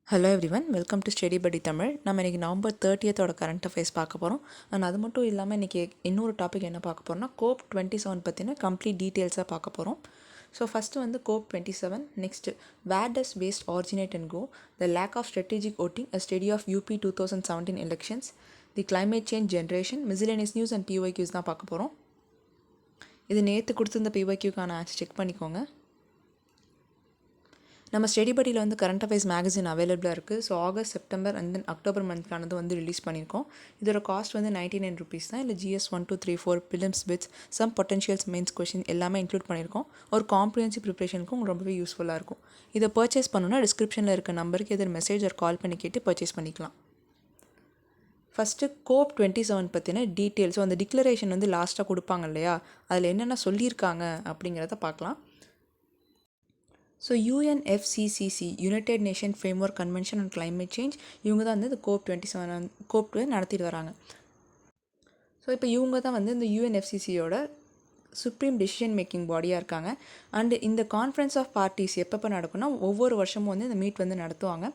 Hello everyone, welcome to study படி தமிழ். நம்ம இன்றைக்கி நவம்பர் 30 கரண்ட் அஃபேர்ஸ் பார்க்க போகிறோம். அண்ட் அது மட்டும் இல்லாமல் இன்றைக்கி இன்னொரு டாபிக் என்ன பார்க்க போகிறோம்னா கோப் 27 பற்றின கம்ப்ளீட் டீட்டெயில்ஸாக பார்க்க போகிறோம். ஸோ ஃபஸ்ட்டு வந்து COP 27. Next where does waste originate and go, the lack of strategic voting, a study of UP 2017 elections, the climate change generation, miscellaneous news and PYQs தான் பார்க்க போகிறோம். இது நேற்று கொடுத்துருந்த PYQக்கான ஆன்சர் செக் பண்ணிக்கோங்க. நம்ம ஸ்டடி படியில் வந்து கரண்ட் அஃபேர்ஸ் மேகசின் அவைலபிளாக இருக்குது. So August, September and then October மந்த்க்கானது வந்து ரிலீஸ் பண்ணியிருக்கோம். இதோட காஸ்ட் வந்து 99 rupees தான். இல்லை GS 1, 2, 3, 4 prelims bits, some potentials mains question எல்லாமே இன்க்ளூட் பண்ணியிருக்கோம். ஒரு காம்ப்ரிஹென்சிவ் ப்ரிப்ரேஷனுக்கும் உங்களுக்கு ரொம்பவே யூஸ்ஃபுல்லாக இருக்கும். இதை பர்ச்சேஸ் பண்ணணும்னா டிஸ்கிரிப்ஷனில் இருக்க நம்பருக்கு எதிர் மெசேஜ் ஒரு கால் பண்ணி கேட்டு பர்ச்சேஸ் பண்ணிக்கலாம். ஃபஸ்ட்டு கோப் 27 பற்றின டீட்டெயில்ஸ். ஸோ அந்த டிக்ளரேஷன் வந்து லாஸ்ட்டாக கொடுப்பாங்க இல்லையா, அதில் என்னென்ன சொல்லியிருக்காங்க அப்படிங்கிறத பார்க்கலாம். So UNFCCC, United nation framework convention and climate change, இவங்க தான் வந்து இந்த கோப் 27 கோப் நடத்திட்டு வராங்க. ஸோ இப்போ இவங்க தான் வந்து இந்த UNFCCயோட சுப்ரீம் டெசிஷன் மேக்கிங் பாடியாக இருக்காங்க. அண்டு இந்த கான்ஃபரன்ஸ் ஆஃப் பார்ட்டிஸ் எப்பப்போ நடக்கும்னா ஒவ்வொரு வருஷமும் வந்து இந்த மீட் வந்து நடத்துவாங்க.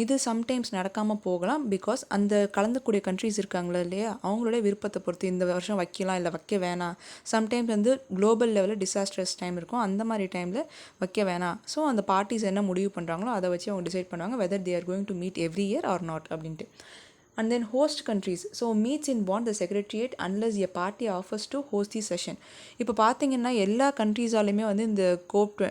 இது சம்டைம்ஸ் நடக்காமல் போகலாம். பிகாஸ் அந்த கலந்துக்கூடிய கண்ட்ரிஸ் இருக்காங்களா இல்லையா, அவங்களோட விருப்பத்தை பொறுத்து இந்த வருஷம் வைக்கலாம் இல்லை வைக்க வேணாம். சம்டைம்ஸ் வந்து குளோபல் லெவலில் டிசாஸ்டர்ஸ் டைம் இருக்கும், அந்த மாதிரி டைமில் வைக்க வேணாம். ஸோ அந்த பார்ட்டிஸ் என்ன முடிவு பண்ணுறாங்களோ அதை வச்சு அவங்க டிசைட் பண்ணுவாங்க whether they are going to meet every year R not அப்படின்ட்டு. And then host countries, so meets in bond the secretariat unless a party offers to host the session. இப்போ பார்த்தீங்கன்னா எல்லா கண்ட்ரீஸாலையுமே வந்து இந்த கோப்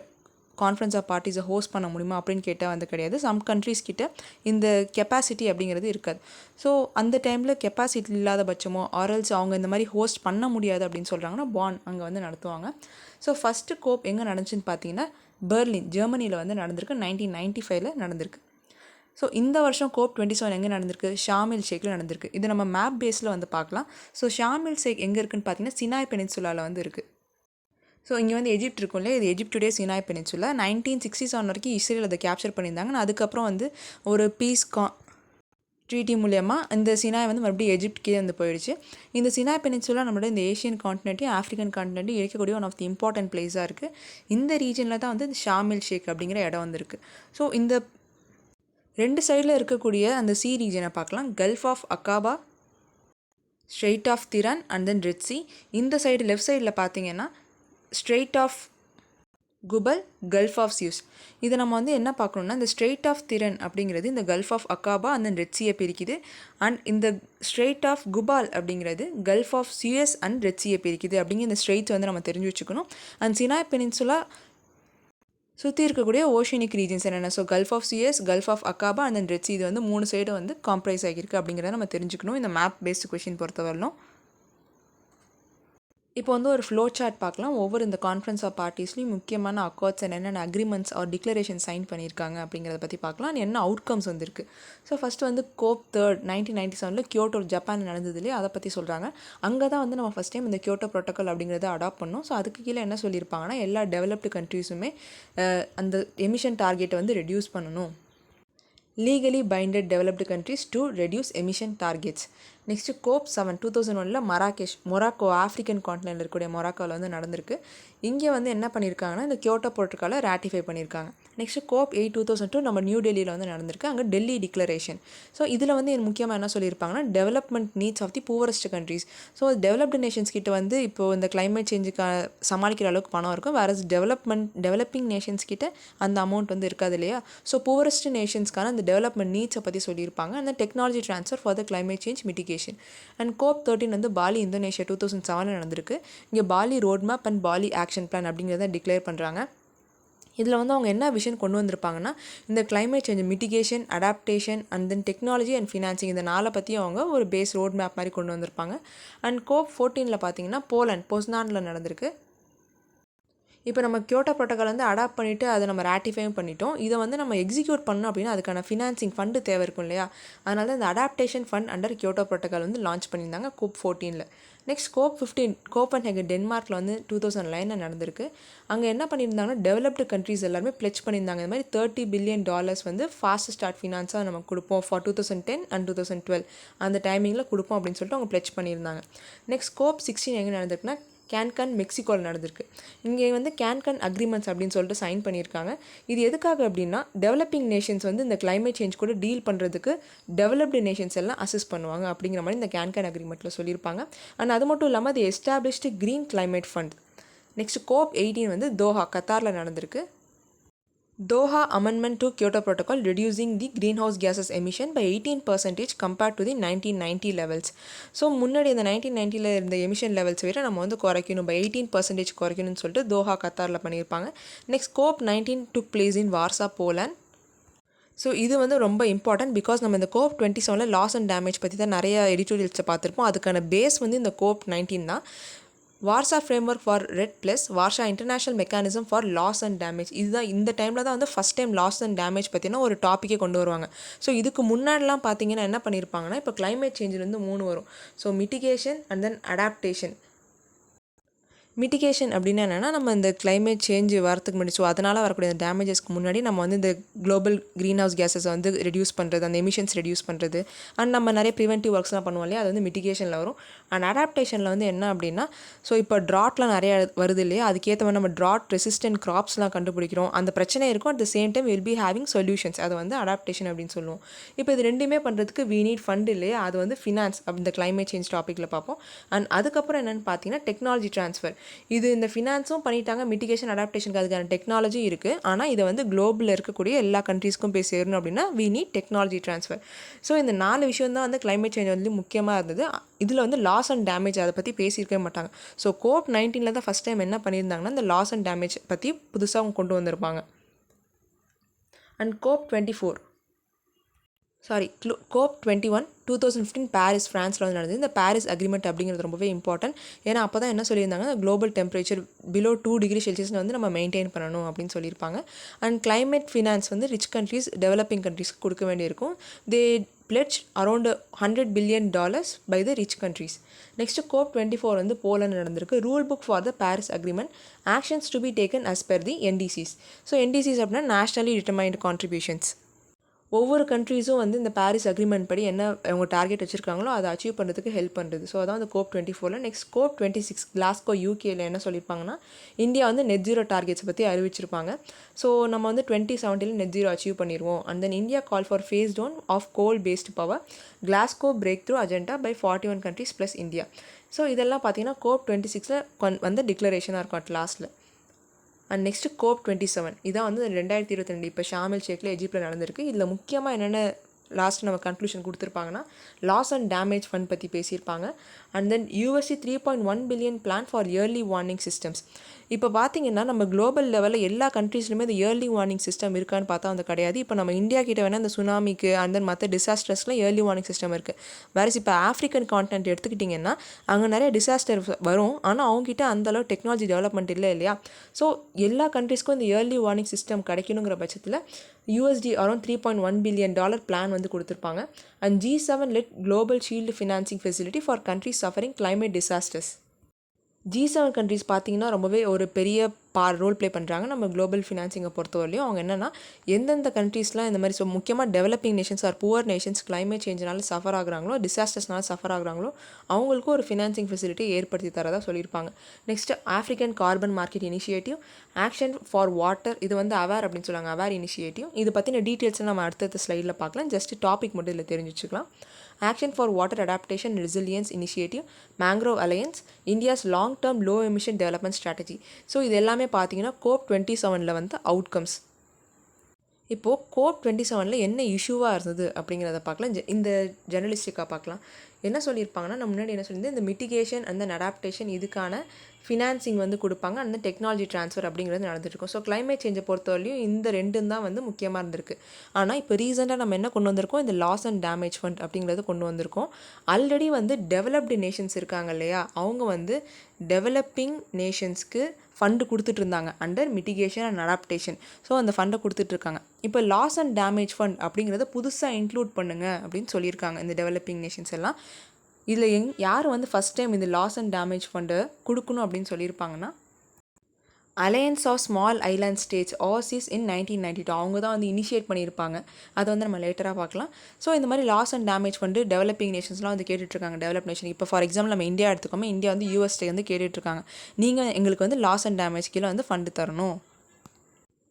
கான்ஃபரன்ஸ் ஆஃப் பார்ட்டிஸை ஹோஸ்ட் பண்ண முடியுமா அப்படின்னு கேட்டால் வந்து கிடையாது. சம் கண்ட்ரீஸ் கிட்ட இந்த கெப்பாசிட்டி அப்படிங்கிறது இருக்காது. ஸோ அந்த டைமில் கெப்பாசிட்டி இல்லாத பட்சமோ ஆர்எல்ஸ் அவங்க இந்த மாதிரி ஹோஸ்ட் பண்ண முடியாது அப்படின்னு சொல்கிறாங்கன்னா பாண்ட் அங்கே வந்து நடத்துவாங்க. ஸோ ஃபஸ்ட்டு கோப் எங்கே நடந்துச்சுன்னு பார்த்தீங்கன்னா பெர்லின், ஜெர்மனியில் வந்து நடந்திருக்கு. 1995 நடந்திருக்கு. ஸோ இந்த வருஷம் கோப் 27 எங்கே நடந்திருக்கு? ஷார்ம் எல் ஷேக்கில் நடந்திருக்கு. இது நம்ம மேப் பேஸில் வந்து பார்க்கலாம். ஸோ ஷார்ம் எல் ஷேக் எங்கே இருக்குன்னு பார்த்தீங்கன்னா சினாய் பெனின்சுலாவில் வந்து இருக்குது. ஸோ இங்கே வந்து எஜிப்ட் இருக்கும் இல்லையா, இது எஜிப்டுடைய சினாய் பெனின்சுலா. 1967 வரைக்கும் இஸ்ரேல் அதை கேப்சர் பண்ணியிருந்தாங்க. அதுக்கப்புறம் வந்து ஒரு பீஸ் ட்ரீட்டி மூலயமா இந்த சினாய் வந்து மறுபடியும் எஜிப்ட்கே வந்து போயிடுச்சு. இந்த சினாய் பெனின்சுலா நம்மளோட இந்த ஏஷியன் கான்டினென்ட்டையும் ஆஃப்ரிக்கன் கான்டினென்ட்டையும் இருக்கக்கூடிய ஒன் ஆஃப் தி இம்பார்ட்டன்ட் பிளேஸாக இருக்குது. இந்த ரீஜனில் தான் வந்து ஷார்ம் எல் ஷேக் அப்படிங்கிற இடம் வந்துருக்கு. ஸோ இந்த ரெண்டு சைடில் இருக்கக்கூடிய அந்த சி ரீஜனை பார்க்கலாம். Gulf of Aqaba, Strait of Tiran and then Red Sea. இந்த சைடு லெஃப்ட் சைடில் பார்த்தீங்கன்னா Strait of Gubal, Gulf of Suez. இதை நம்ம வந்து என்ன பார்க்கணுன்னா இந்த ஸ்ட்ரெயிட் ஆஃப் திரன் அப்படிங்கிறது இந்த Gulf of Aqaba and then Red சியை பிரிக்குது. அண்ட் இந்த ஸ்ட்ரெயிட் ஆஃப் குபால் அப்படிங்கிறது Gulf of Suez and Red சியை பிரிக்குது. அப்படிங்கிற இந்த ஸ்ட்ரெயிட்ஸ் வந்து நம்ம தெரிஞ்சு வச்சுக்கணும். அண்ட் சினாய் பெனின்சுலா சுற்றி இருக்கக்கூடிய ஓஷனிக் ரீஜன்ஸ் என்னென்ன, so Gulf of Suez, Gulf of Aqaba and then Red Sea, இது வந்து 3 சைடு வந்து காம்ப்ரைஸ் ஆகியிருக்கு அப்படிங்கிறத நம்ம தெரிஞ்சுக்கணும் இந்த மேப் பேஸ்டு கொஷின் பொறுத்தவரையிலும். இப்போ வந்து ஒரு ஃப்ளோ சார்ட் பார்க்கலாம். ஒவ்வொரு இந்த கான்ஃபரன்ஸ் ஆஃப் பார்ட்டிஸ்லையும் முக்கியமான அக்கார்ட்ஸ் அண்ட் என்னென்ன அக்ரிமெண்ட்ஸ் ஆர் டிக்ளரேஷன் சைன் பண்ணியிருக்காங்க அப்படிங்கிறத பற்றி பார்க்கலாம். என்ன அவுட்கம்ஸ் வந்துருக்கு. ஸோ ஃபஸ்ட்டு வந்து கோப் 3 1997 கியோட்டோ ஜப்பான் நடந்தது இல்லையா, அதை பற்றி சொல்கிறாங்க. அங்கே தான் வந்து நம்ம ஃபஸ்ட் டைம் இந்த கியோட்டோ ப்ரோட்டோக்கால் அப்படிங்கிறத அடாப்ட் பண்ணோம். ஸோ அதுக்கு கீழே என்ன சொல்லியிருப்பாங்கன்னா எல்லா டெவலப்டு கண்ட்ரீஸுமே அந்த எமிஷன் டார்கெட்டை வந்து ரெடியூஸ் பண்ணணும். legally binded developed countries to reduce emission targets. Next COP 7 2001 Marrakesh, Morocco, African கான்டினென்ட்டில் இருக்கக்கூடிய மொராக்கோவில் வந்து நடந்திருக்கு. இங்கே வந்து என்ன பண்ணியிருக்காங்கன்னா இந்த கியோட்டோ ப்ரோட்டோக்காலை ராட்டிஃபை பண்ணியிருக்காங்க. நெக்ஸ்ட்டு கோப் 8 2002 நம்ம நியூ டெல்லியில் வந்து நடந்திருக்கு. அங்கே டெல்லி டிக்ளரேஷன். ஸோ இதில் வந்து முக்கியமாக என்ன சொல்லியிருப்பாங்கன்னா development needs of the poorest countries. So developed nations கிட்ட வந்து இப்போது இந்த கிளைமேட் சேஞ்சுக்கு சமாளிக்கிற அளவுக்கு பணம் இருக்கும். வேறு டெவலப்பிங் நேஷன்ஸ் கிட்ட அந்த அமௌண்ட் வந்து இருக்காது இல்லையா. ஸோ புவரஸ்ட் நேஷன்ஸ்க்கான அந்த டெவலப்மெண்ட் நீட்ஸை பற்றி சொல்லியிருப்பாங்க. அந்த technology transfer for the climate change mitigation. And COP 13 வந்து பாலி, இந்தோனேஷியா 2007 நடந்திருக்கு. இங்கே Bali road map and Bali action plan அப்படிங்கிறத டிக்ளேர் பண்ணுறாங்க. இதில் வந்து அவங்க என்ன விஷன் கொண்டு வந்திருப்பாங்கன்னா இந்த climate change mitigation, adaptation and then technology and financing, இந்த 4 பற்றியும் அவங்க ஒரு பேஸ் ரோட் மேப் மாதிரி கொண்டு வந்திருப்பாங்க. அண்ட் கோப் 14 பார்த்தீங்கன்னா போலண்ட், பொஸ்னானில் நடந்திருக்கு. இப்போ நம்ம கியோட்டோ ப்ரோட்டோக்கால் வந்து அடாப்ட் பண்ணிவிட்டு அதை நம்ம ராட்டிஃபையும் பண்ணிட்டோம். இதை வந்து நம்ம எக்ஸிக்யூட் பண்ணணும் அப்படின்னா அதுக்கான ஃபினான்சிங் ஃபண்டு தேவை இருக்கும் இல்லையா. அதனால தான் இந்த adaptation fund under Kyoto protocol வந்து லான்ச் பண்ணியிருந்தாங்க கோப் 14. நெக்ஸ்ட் கோப் 15 கோப்பன்ஹேகன், டென்மார்க்கில் வந்து 2009 நடந்திருக்கு. அங்கே என்ன பண்ணியிருந்தாங்கன்னா டெவலப்டு கண்ட்ரீஸ் எல்லாருமே பிளெச் பண்ணியிருந்தாங்க. இந்த மாதிரி $30 பில்லியன் வந்து ஃபாஸ்ட் ஸ்டார்ட் ஃபினான்ஸாக நம்ம கொடுப்போம் ஃபார் 2010 அண்ட் 2012 அந்த டைமிங்கில் கொடுப்போம் அப்படின்னு சொல்லிட்டு அவங்க பிளெச் பண்ணியிருந்தாங்க. நெக்ஸ்ட் கோப் 16 எங்கே நடந்திருக்குன்னா கேன்கன் மெக்சிகோவில் நடந்திருக்கு. இங்கே வந்து கேன்கன் அக்ரிமெண்ட்ஸ் அப்படின்னு சொல்லிட்டு சைன் பண்ணியிருக்காங்க. இது எதுக்காக அப்படின்னா டெவலப்பிங் நேஷன்ஸ் வந்து இந்த கிளைமேட் சேஞ்ச் கூட டீல் பண்ணுறதுக்கு டெவலப்டு நேஷன்ஸ் எல்லாம் அசிஸ்ட் பண்ணுவாங்க அப்படிங்கிற மாதிரி இந்த கேன்கன் அக்ரிமெண்ட்டில் சொல்லியிருப்பாங்க. அண்ட் அது மட்டும் இல்லாமல் அது established green climate fund. Next COP18 வந்து தோஹா கத்தாரில் நடந்திருக்கு. Doha Amendment to Kyoto Protocol reducing the greenhouse gases emission by 18% compared to the 1990 levels. So முன்னாடி இந்த 1990ல் இருந்த எமிஷன் லெவல்ஸ் விட நம்ம வந்து குறைக்கணும், பை 18% குறைக்கணும்னு சொல்லிட்டு தோஹா கத்தாரில் பண்ணியிருப்பாங்க. Next COP19 took place in Warsaw, Poland. So இது வந்து ரொம்ப இம்பார்ட்டன்ட் பிகாஸ் நம்ம இந்த COP27 லாஸ் அண்ட் டேமேஜ் பற்றி தான் நிறைய எடிட்டோரியல்ஸை பார்த்துருப்போம். அதுக்கான பேஸ் வந்து இந்த COP19 தான். Warsaw framework for REDD plus Warsaw international mechanism for loss and damage. இதுதான் இந்த டைமில் தான் வந்து first time loss and damage பற்றினா ஒரு டாப்பிக்கே கொண்டு வருவாங்க. ஸோ இதுக்கு முன்னாடிலாம் பார்த்தீங்கன்னா என்ன பண்ணியிருப்பாங்கன்னா, இப்போ கிளைமேட் சேஞ்சில் வந்து 3 வரும். So mitigation and then adaptation. Mitigation அப்படின்னா என்னென்னா, நம்ம இந்த கிளைமேட் சேஞ்ச் வரத்துக்கு முன்னாடி, ஸோ அதனால் வரக்கூடிய இந்த டேமேஜஸ்க்கு முன்னாடி நம்ம வந்து இந்த குளோபல் க்ரீன் ஹவுஸ் கேஸஸை வந்து ரெடியூஸ் பண்ணுறது, அந்த எமிஷன்ஸ் ரெடியூஸ் பண்ணுறது, அண்ட் நம்ம நிறைய ப்ரிவென்டிவ் ஒர்க்ஸ்லாம் பண்ணுவோம் இல்லையா, அது வந்து மிட்டிகேஷனில் வரும். அண்ட் அடாப்டேஷனில் வந்து என்ன அப்படின்னா, ஸோ இப்போ ட்ராட்லாம் நிறைய வருது இல்லையா, அதுக்கேற்ற மாதிரி நம்ம ட்ராட் ரெசிஸ்டன்ட் கிராப்ஸ்லாம் கண்டுபிடிக்கிறோம். அந்த பிரச்சனை இருக்கும், at the same time will be having solutions. அதை வந்து அடாப்டேஷன் அப்படின்னு சொல்லுவோம். இப்போ இது ரெண்டுமே பண்ணுறதுக்கு வி நீட் ஃபண்ட் இல்லையா, அது வந்து ஃபினான்ஸ் இந்த கிளைமேட் சேஞ்ச் டாப்பிக்கில் பார்ப்போம். அண்ட் அதுக்கப்புறம் என்னென்னு பார்த்தீங்கன்னா டெக்னாலஜி ட்ரான்ஸ்ஃபர். இது இந்த ஃபினான்ஸும் பண்ணிட்டாங்க, மிட்டிகேஷன் அடாப்டேஷனுக்கு அதுக்கான டெக்னாலஜி இருக்குது. ஆனால் இதை வந்து குளோபலில் இருக்கக்கூடிய எல்லா கண்ட்ரீஸ்க்கும் போய் சேரணும் அப்படின்னா we need technology transfer. So இந்த 4 விஷயம் தான் வந்து கிளைமேட் சேஞ்ச் வந்து முக்கியமாக இருந்தது. இதில் வந்து லாஸ் அண்ட் டேமேஜ் அதை பற்றி பேசியிருக்கவே மாட்டாங்க. ஸோ COP19 தான் ஃபஸ்ட் டைம் என்ன பண்ணியிருந்தாங்கன்னா இந்த லாஸ் அண்ட் டேமேஜ் பற்றி புதுசாக அவங்க கொண்டு வந்திருப்பாங்க. அண்ட் COP21 2015 பாரிஸ் ஃப்ரான்ஸில் வந்து நடந்தது. இந்த பாரிஸ் அக்ரிமெண்ட் அப்படிங்கிறது ரொம்பவே இம்பார்ட்டன்ட். ஏன்னா அப்போ தான் என்ன சொல்லியிருந்தாங்க, குளோபல் டெம்பரேச்சர் பிலோ 2 டிகிரி செல்சியஸில் வந்து நம்ம மெயின்டைன் பண்ணணும் அப்படின்னு சொல்லியிருப்பாங்க. அண்ட் கிளைமேட் ஃபினான்ஸ் வந்து ரிச் கண்ட்ரீஸ் டெவலப்பிங் கண்ட்ரீஸ்க்கு கொடுக்க வேண்டியிருக்கும். தே pledged around $100 billion by the rich countries. Next COP24 வந்து போலந்து நடந்திருக்கு. Rule book for the Paris agreement, actions to be taken as per the NDCs. So NDCs அப்படின்னா nationally determined contributions. ஒவ்வொரு கண்ட்ரீஸும் வந்து இந்த Paris agreement படி என்ன அவங்க target வச்சுருக்காங்களோ அதை அச்சீவ் பண்ணுறதுக்கு ஹெல்ப் பண்ணுறது. ஸோ அதான் வந்து COP24. நெக்ஸ்ட் COP26 கிளாஸ்கோ யூகேயில் என்ன சொல்லியிருப்பாங்கன்னா, இந்தியா வந்து நெட் ஜீரோ டார்கெட்ஸ் பற்றி அறிவிச்சிருப்பாங்க. ஸோ நம்ம வந்து 2070 நெட் ஜீரோ அச்சீவ் பண்ணிடுவோம். And then India call for phase down of coal based power, Glasgow breakthrough agenda by 41 countries plus India. So இதெல்லாம் பார்த்தீங்கன்னா COP26 வந்து டிக்ளரேஷனாக இருக்கும் அட் லாஸ்ட்டில். அண்ட் நெக்ஸ்ட்டு COP27 இதான் வந்து 2022 இப்போ ஷார்ம் எல் ஷேக்கில் எஜிப்டில் நடந்திருக்கு. இதில் முக்கியமாக என்னென்ன லாஸ்ட் நம்ம கன்க்ளூஷன் கொடுத்துருப்பாங்கன்னா, லாஸ் அண்ட் டேமேஜ் ஃபண்ட் பற்றி பேசியிருப்பாங்க. And then USC $3.1 billion plan for early warning systems. இப்போ பார்த்தீங்கன்னா நம்ம குளோபல் லெவலில் எல்லா கண்ட்ரீஸ்லையுமே இந்த இயர்லி வார்னிங் சிஸ்டம் இருக்கான்னு பார்த்தா அது கிடையாது. இப்போ நம்ம இந்தியா கிட்ட வேணால் இந்த சுனாமிக்கு அண்ட் தென் மற்ற டிசாஸ்டர்ஸ்லாம் இயர்லி வார்னிங் சிஸ்டம் இருக்குது. வேறு இப்போ ஆஃப்ரிக்கன் கான்டினென்ட் எடுத்துக்கிட்டிங்கன்னா அங்கே நிறைய டிசாஸ்டர் வரும், ஆனால் அவங்ககிட்ட அந்தளவு டெக்னாலஜி டெவலப்மெண்ட் இல்லை இல்லையா. ஸோ எல்லா கண்ட்ரீஸ்க்கும் இந்த இயர்லி வார்னிங் சிஸ்டம் கிடைக்கணுங்கிற பட்சத்தில் USD அரௌண்ட் $3.1 billion பிளான் வந்து கொடுத்துருப்பாங்க. And G7 led global shield financing facility for countries suffering climate disasters. G7 countries பார்த்திங்கன்னா ரொம்பவே ஒரு பெரிய ரோல் ப்ளே பண்ணுறாங்க நம்ம குளோபல் ஃபினான்சிங்கை பொறுத்தவரையிலையும். அவங்க என்னென்னா எந்தெந்த கண்ட்ரீஸ்லாம் இந்த மாதிரி, ஸோ முக்கியமாக developing nations or poor nations climate சேஞ்சினால சஃபர் ஆகுறாங்களோ, டிசாஸ்டர்ஸ்னால சஃபர் ஆகுறாங்களோ, அவங்களுக்கும் ஒரு ஃபினான்சிங் ஃபெசிலிட்டி ஏற்படுத்தி தரதாக சொல்லியிருப்பாங்க. Next African carbon market initiative, action for water, இது வந்து அவேர் அப்படின்னு சொல்லுவாங்க, அவேர் இனிஷியேட்டிவ். இது பற்றின டீட்டெயில்ஸை நம்ம அடுத்தடுத்த ஸ்லைடில் பார்க்கலாம். ஜஸ்ட் டாபிக் மட்டும் இதில் தெரிஞ்சு வச்சுக்கலாம். Action for water adaptation resilience initiative, mangrove alliance, India's long term low emission development strategy. So இது எல்லாமே பார்த்தீங்கன்னா COP27 வந்து அவுட்கம்ஸ். இப்போது COP27 என்ன இஷ்யூவாக இருந்தது அப்படிங்கிறத பார்க்கலாம். இந்த ஜெர்னலிஸ்டிக்காக பார்க்கலாம். என்ன சொல்லியிருப்பாங்கன்னா, நம்ம முன்னாடி என்ன சொல்லியிருந்தேன், இந்த மிட்டிகேஷன் அந்த அடாப்டேஷன் இதுக்கான ஃபினான்சிங் வந்து கொடுப்பாங்க, அந்த டெக்னாலஜி ட்ரான்ஸ்ஃபர் அப்படிங்கிறது நடந்துருக்கும். ஸோ கிளைமேட் சேஞ்சை பொறுத்தவரையிலையும் இந்த ரெண்டும் தான் வந்து முக்கியமாக இருந்திருக்கு. ஆனால் இப்போ ரீசெண்டாக நம்ம என்ன கொண்டு வந்திருக்கோம், இந்த லாஸ் அண்ட் டேமேஜ் ஃபண்ட் அப்படிங்கிறது கொண்டு வந்திருக்கோம். ஆல்ரெடி வந்து டெவலப்டு நேஷன்ஸ் இருக்காங்க இல்லையா, அவங்க வந்து டெவலப்பிங் நேஷன்ஸ்க்கு ஃபண்டு கொடுத்துட்டு இருந்தாங்க under mitigation and adaptation. So அந்த ஃபண்டை கொடுத்துட்ருக்காங்க. இப்போ லாஸ் அண்ட் டேமேஜ் ஃபண்ட் அப்படிங்கிறத புதுசாக இன்க்ளூட் பண்ணுங்க அப்படின்னு சொல்லியிருக்காங்க இந்த டெவலப்பிங் நேஷன்ஸ் எல்லாம். இதில் யார் வந்து ஃபஸ்ட் டைம் இந்த லாஸ் அண்ட் டேமேஜ் ஃபண்டை கொடுக்கணும் அப்படின்னு சொல்லியிருப்பாங்கன்னா, Alliance of Small Island States AOSIS in 1992 அவங்க தான் வந்து இனிஷியேட் பண்ணியிருப்பாங்க. அதை வந்து நம்ம லேட்டராக பார்க்கலாம். ஸோ இந்த மாதிரி லாஸ் அண்ட் டேமேஜ் வந்து டெவலப்பிங் நேஷன்ஸ்லாம் வந்து கேட்டுட்ருக்காங்க. டெவலப் நேஷன் இப்போ ஃபார் எக்ஸாம்பிள் நம்ம இந்தியா எடுத்துக்கோமே, இந்தியா வந்து யூஎஸ்ஏ வந்து கேட்டுட்ருக்காங்க, நீங்கள் எங்களுக்கு வந்து லாஸ் அண்ட் டேமேஜ் கீழே வந்து ஃபண்டு தரணும்.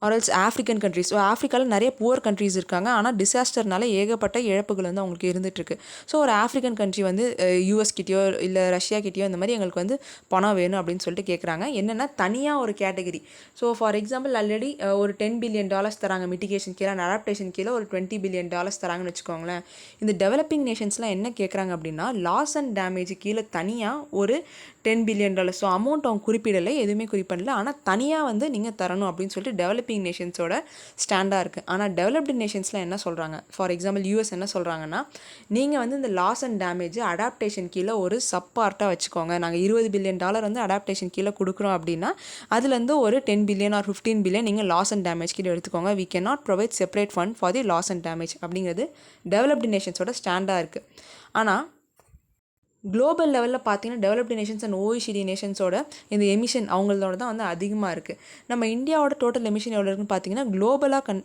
ஆர்எல்ஸ் ஆஃப்ரிக்கன் கண்ட்ரிஸ். ஸோ ஆஃப்ரிக்காவில் நிறைய புவர் கண்ட்ரிஸ் இருக்காங்க, ஆனால் டிசாஸ்டர்னால ஏகப்பட்ட இழப்புகள் வந்து அவங்களுக்கு இருந்துகிட்ருக்கு. ஸோ ஒரு ஆஃப்ரிக்கன் கண்ட்ரி வந்து யூஎஸ் கிட்டேயோ இல்லை ரஷ்யா கிட்டேயோ இந்த மாதிரி எங்களுக்கு வந்து பணம் வேணும் அப்படின்னு சொல்லிட்டு கேட்குறாங்க. என்னென்னா தனியாக ஒரு category. So for example already ஒரு $10 billion தராங்க மிட்டிகேஷன் கீழே, அடாப்டேஷன் கீழே ஒரு $20 billion தராங்கன்னு வச்சுக்கோங்களேன். இந்த டெவலப்பிங் நேஷன்ஸ்லாம் என்ன கேட்குறாங்க அப்படின்னா லாஸ் அண்ட் டேமேஜ் கீழே தனியாக ஒரு $10 billion. ஸோ அமௌண்ட் அவங்க குறிப்பிடலை, எதுவுமே குறிப்பிடல, ஆனால் தனியாக வந்து நீங்கள் தரணும் அப்படின்னு சொல்லிட்டு டெவலப்பிங் நேஷன்ஸோட ஸ்டாண்டாக இருக்குது. ஆனால் டெவலப்டு நேஷன்ஸில் என்ன சொல்கிறாங்க, ஃபார் எக்ஸாம்பிள் யூஎஸ் என்ன சொல்கிறாங்கன்னா, நீங்கள் வந்து இந்த லாஸ் அண்ட் டேமேஜ் அடாப்டேஷன் கீழே ஒரு சப் பார்ட்டாக வச்சுக்கோங்க. நாங்கள் $20 billion வந்து அடாப்டேஷன் கீழே கொடுக்குறோம் அப்படின்னா அதுலேருந்து ஒரு $10 billion or $15 billion நீங்கள் லாஸ் அண்ட் டேமேஜ் கீழே எடுத்துக்கோங்க. We can not provide separate fund for the loss and damage அப்படிங்கிறது டெவலப்டு நேஷன்ஸோட ஸ்டாண்டாக இருக்குது. ஆனால் குளோபல் லெவலில் பார்த்தீங்கன்னா டெவலப்டு நேஷன்ஸ் அண்ட் ஓஇசிடி நேஷன்ஸோட இந்த எமிஷன் அவங்களோட தான் வந்து அதிகமாக இருக்குது. நம்ம இந்தியாவோட டோட்டல் எமிஷன் எவ்வளோ இருக்குன்னு பார்த்தீங்கன்னா குளோபலாக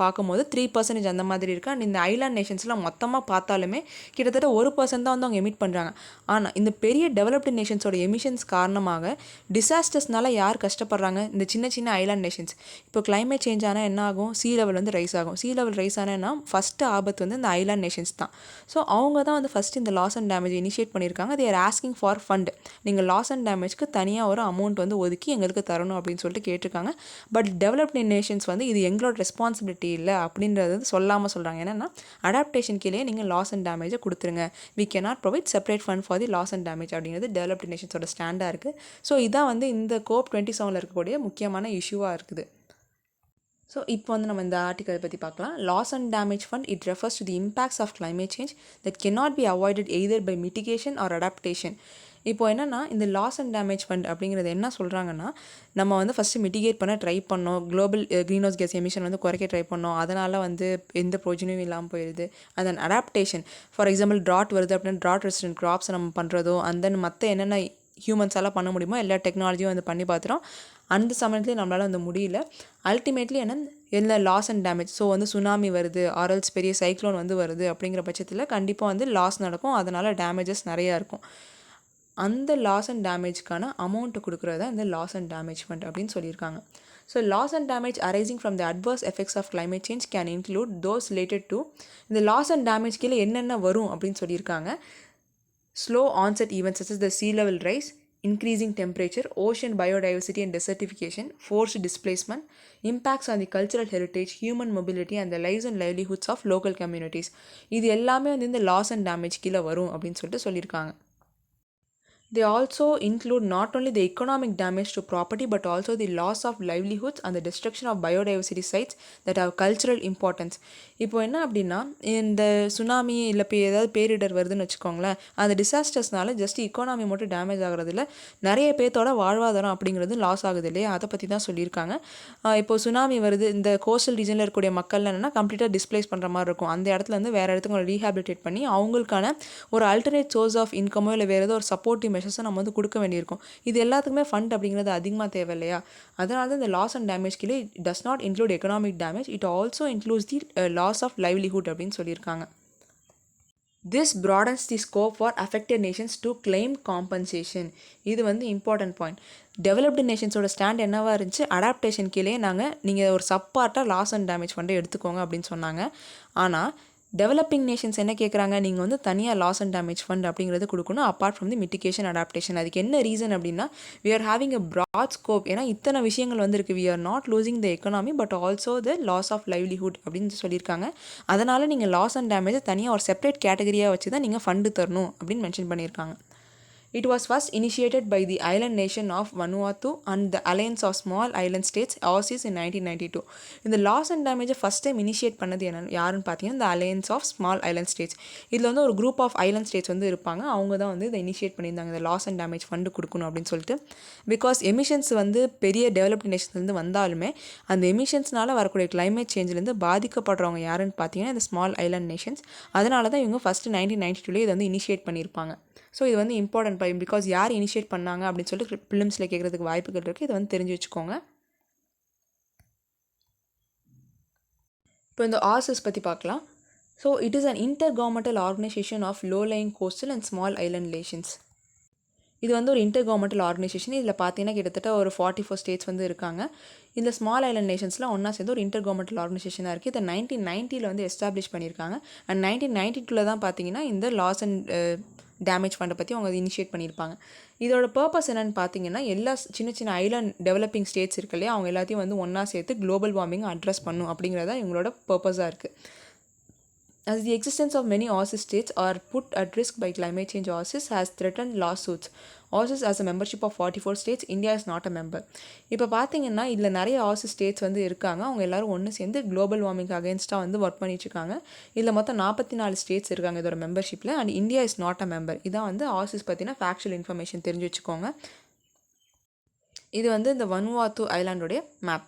பார்க்கும்போது 3% அந்த மாதிரி இருக்குது. அண்ட் இந்த ஐலாண்ட் நேஷன்ஸ்லாம் மொத்தமாக பார்த்தாலுமே கிட்டத்தட்ட 1% தான் வந்து அவங்க எமிட் பண்ணுறாங்க. ஆனால் இந்த பெரிய டெவலப்டு நேஷன்ஸோட எமிஷன்ஸ் காரணமாக டிசாஸ்டர்ஸ்னால யார் கஷ்டப்படுறாங்க, இந்த சின்ன சின்ன ஐலாண்ட் நேஷன்ஸ். இப்போ கிளைமேட் சேஞ்ச் ஆனால் என்ன ஆகும், சீ லெவல் வந்து ரைஸ் ஆகும். சீ லெவல் ரைஸ் ஆனால் ஃபஸ்ட்டு ஆபத்து வந்து இந்த ஐலாண்ட் நேஷன்ஸ் தான். ஸோ அவங்க தான் வந்து ஃபஸ்ட்டு இந்த லாஸ் அண்ட் டேமேஜ் இனிஷியேட் பண்ணியிருக்காங்க. They are asking for fund. நீங்கள் லாஸ் அண்ட் டேமேஜ்க்கு தனியாக ஒரு அமௌண்ட் வந்து ஒதுக்கி எங்களுக்கு தரணும் அப்படின்னு சொல்லிட்டு கேட்டிருக்காங்க. பட் டெவலப்டு நேஷன்ஸ் வந்து இது எங்களோட ரெஸ்பான்சிபிலிட்டி இல்லை அப்படின்றது சொல்லாமல் சொல்கிறாங்க. என்னென்னா அடாப்டேஷன் கீழே நீங்கள் லாஸ் அண்ட் டேமேஜை கொடுத்துருங்க, we can not provide separate fund for the loss and damage அப்படிங்கிறது டெவலப்டு நேஷன்ஸோட ஸ்டாண்டாக இருக்குது. ஸோ இதான் வந்து இந்த COP27 இருக்கக்கூடிய முக்கியமான இஷ்யூவாக இருக்குது. ஸோ இப்போ வந்து நம்ம இந்த ஆர்டிக்கலை பற்றி பார்க்கலாம். Loss and damage fund it refers to the impacts of climate change that cannot be avoided either by mitigation or adaptation. இப்போ என்னென்னா இந்த லாஸ் அண்ட் டேமேஜ் ஃபண்ட் அப்படிங்கிறது என்ன சொல்கிறாங்கன்னா, நம்ம வந்து ஃபஸ்ட்டு மிட்டிகேட் பண்ண ட்ரை பண்ணோம், global green house case emission வந்து குறைக்க ட்ரை பண்ணோம், அதனால் வந்து எந்த பிரயோஜனமும் இல்லாமல் போயிடுது. And then adaptation, for example drought வருது அப்படின்னா ட்ராட் ரெசிஸ்டன்ட் கிராப்ஸ் நம்ம பண்ணுறதோ, அண்ட் தென் மற்ற என்னென்ன ஹியூமன்ஸால் பண்ண முடியுமோ எல்லா டெக்னாலஜியும் வந்து பண்ணி பார்த்துட்டோம். அந்த சமயத்துலேயே நம்மளால் வந்து முடியல. அல்டிமேட்லி என்ன லாஸ் அண்ட் டேமேஜ். ஸோ வந்து சுனாமி வருது, ஆர்எல்ஸ் பெரிய சைக்ளோன் வந்து வருது அப்படிங்கிற பட்சத்தில் கண்டிப்பாக வந்து லாஸ் நடக்கும், அதனால் டேமேஜஸ் நிறையா இருக்கும். அந்த லாஸ் அண்ட் டேமேஜ்க்கான அமௌண்ட்டு கொடுக்குறது தான் இந்த லாஸ் அண்ட் டேமேஜ் ஃபண்ட் அப்படின்னு சொல்லியிருக்காங்க. So loss and damage arising from the adverse effects of climate change can include those related to. இந்த லாஸ் அண்ட் டேமேஜ் கீழே என்னென்ன வரும் அப்படின்னு சொல்லியிருக்காங்க. Slow onset events such as the sea level rise, increasing temperature, ocean biodiversity and desertification, forced displacement, impacts on the cultural heritage, human mobility and the lives and livelihoods of local communities. இது எல்லாமே வந்து இந்த loss and damage கீழே வரும் அப்படின்னு சொல்லிட்டு சொல்லியிருக்காங்க. They also include not only the economic damage to property but also the loss of livelihoods and the destruction of biodiversity sites that have cultural importance. இப்போ என்ன அப்படின்னா, இந்த சுனாமி இல்லை ஏதாவது பேரிடர் வருதுன்னு வச்சுக்கோங்களேன், அந்த டிசாஸ்டர்ஸ்னால ஜஸ்ட் இக்கானமி மட்டும் டேமேஜ் ஆகிறதில்ல, நிறைய பேர்த்தோட வாழ்வாதாரம் அப்படிங்கிறது லாஸ் ஆகுது இல்லையா, அதை பற்றி தான் சொல்லியிருக்காங்க. இப்போது சுனாமி வருது, இந்த கோஸ்டல் ரீஜனில் இருக்கக்கூடிய மக்கள் என்னென்னா கம்ப்ளீட்டாக டிஸ்பிளேஸ் பண்ணுற மாதிரி இருக்கும். அந்த இடத்துல இருந்து வேறு இடத்துக்கு ரீஹாபிலிட்டேட் பண்ணி அவங்களுக்கான ஒரு அல்டர்னேட் சோர்ஸ் ஆஃப் இன்கமோ இல்லை வேறு ஏதோ ஒரு சப்போர்ட்டிவ் மெஷர்ஸை நம்ம வந்து கொடுக்க வேண்டியிருக்கும். இது எல்லாத்துக்குமே ஃபண்ட் அப்படிங்கிறது அதிகமாக தேவை இல்லையா, அதனால தான் இந்த லாஸ் அண்ட் டேமேஜ் கீழே does not include economic damage, it also includes the loss of livelihood அப்படின்னு சொல்லியிருக்காங்க. This broadens the scope for affected nations to claim compensation. இது வந்து இம்பார்ட்டன்ட் பாயிண்ட். டெவலப்டு நேஷன்ஸோட ஸ்டாண்ட் என்னவாக இருந்துச்சு, அடாப்டேஷன் கீழே நீங்கள் ஒரு சப்பார்ட்டாக லாஸ் அண்ட் டேமேஜ் ஃபண்டை எடுத்துக்கோங்க அப்படின்னு சொன்னாங்க. ஆனால் டெவலப்பிங் நேஷன்ஸ் என்ன கேட்குறாங்க, நீங்கள் வந்து தனியாக லாஸ் அண்ட் டேமேஜ் ஃபண்ட் அப்படிங்கிறது கொடுக்கணும் apart from the mitigation adaptation. அதுக்கு என்ன ரீசன் அப்படின்னா, we are having a broad scope. ஏன்னா இத்தனை விஷயங்கள் வந்துருக்கு, we are not losing the economy but also the loss of livelihood அப்படின்னு சொல்லியிருக்காங்க. அதனால் நீங்கள் லாஸ் அண்ட் டேமேஜை தனியாக ஒரு செப்பரேட் கேட்டகரியாக வச்சு தான் நீங்கள் ஃபண்டு தரணும் அப்படின்னு மென்ஷன் பண்ணியிருக்காங்க. It was first initiated by the island nation of Vanuatu and the Alliance of Small Island States (ASIS) in 1992. இந்த லாஸ் அண்ட் டேமேஜை ஃபஸ்ட் டைம் இனிஷியேட் பண்ணது யாருன்னு பார்த்தீங்கன்னா இந்த Alliance of Small Island States. இதில் வந்து ஒரு குரூப் ஆஃப் ஐலண்ட் ஸ்டேட்ஸ் வந்து இருப்பாங்க, அவங்க தான் வந்து இதை இனிஷியேட் பண்ணியிருந்தாங்க, இந்த லாஸ் அண்ட் டேமேஜ் ஃபண்டு கொடுக்கணும் அப்படின்னு சொல்லிட்டு. பிகாஸ் எமிஷன்ஸ் வந்து பெரிய டெவலப்டு நேஷன்ஸ்லேருந்து வந்தாலுமே அந்த எமிஷன்ஸ்னால வரக்கூடிய கிளைமேட் சேஞ்சிலேருந்து பாதிக்கப்படுறவங்க யாருன்னு பார்த்தீங்கன்னா இந்த ஸ்மால் ஐலண்ட் நேஷன்ஸ். அதனால தான் இவங்க ஃபஸ்ட்டு 1992 இதை வந்து இனிஷியேட் பண்ணியிருப்பாங்க. ஸோ இது வந்து இம்பார்ட்டன்ட் பிகாஸ் யார் இனிஷியேட் பண்ணாங்க அப்படின்னு சொல்லிட்டு ப்ரிலிம்ஸில் கேட்குறதுக்கு வாய்ப்புகள் இருக்குது. இதை வந்து தெரிஞ்சு வச்சுக்கோங்க. இப்போ இந்த ஆர்சிஎஸ் பற்றி பார்க்கலாம். So it is an intergovernmental organisation of low lying coastal and small island nations. இது வந்து ஒரு இன்டர்-கவர்மெண்டல் ஆர்கனைசேஷன். இதில் பார்த்தீங்கன்னா கிட்டத்தட்ட ஒரு 44 ஸ்டேட்ஸ் வந்து இருக்காங்க. இந்த ஸ்மால் ஐலண்ட் நேஷன்ஸ்லாம் ஒன்றா சேர்ந்து ஒரு இன்டர்-கவர்மெண்டல் ஆர்கனைசேஷனாக இருக்குது. இதை 1990 வந்து எஸ்டாப்ளிஷ் பண்ணியிருக்காங்க. அண்ட் 1992 தான் பார்த்தீங்கன்னா இந்த லாஸ் அண்ட் டேமேஜ் ஃபண்டை பற்றி அவங்க இனிஷியேட் பண்ணியிருப்பாங்க. இதோட பர்பஸ் என்னென்னு பார்த்தீங்கன்னா எல்லா சின்ன சின்ன ஐலண்ட் டெவலப்பிங் ஸ்டேட்ஸ் இருக்கு இல்லையா, அவங்க எல்லாத்தையும் வந்து ஒன்றா சேர்த்து குளோபல் வார்மிங்கை அட்ரஸ் பண்ணும் அப்படிங்கிறதா இவங்களோட பர்பஸாக இருக்குது. As the existence of many AUSIS states are put at risk by climate change, AUSIS has threatened lawsuits. AUSIS has a membership of 44 states. India is not a member. இப்போ பார்த்தீங்கன்னா இதில் நிறைய AUSIS states வந்து இருக்காங்க. அவங்க எல்லோரும் ஒன்று சேர்ந்து குளோபல் வார்மிங் அகேன்ஸ்டாக வந்து ஒர்க் பண்ணிட்டுருக்காங்க. இதில் மொத்தம் 44 ஸ்டேட்ஸ் இருக்காங்க இதோட மெம்பர்ஷிப்பில். And India is not a member. இதான் வந்து AUSIS பற்றின ஃபேக்சுவல் இன்ஃபர்மேஷன் தெரிஞ்சு வச்சுக்கோங்க. இது வந்து இந்த வனுவாத்து ஐலாண்டோடைய மேப்.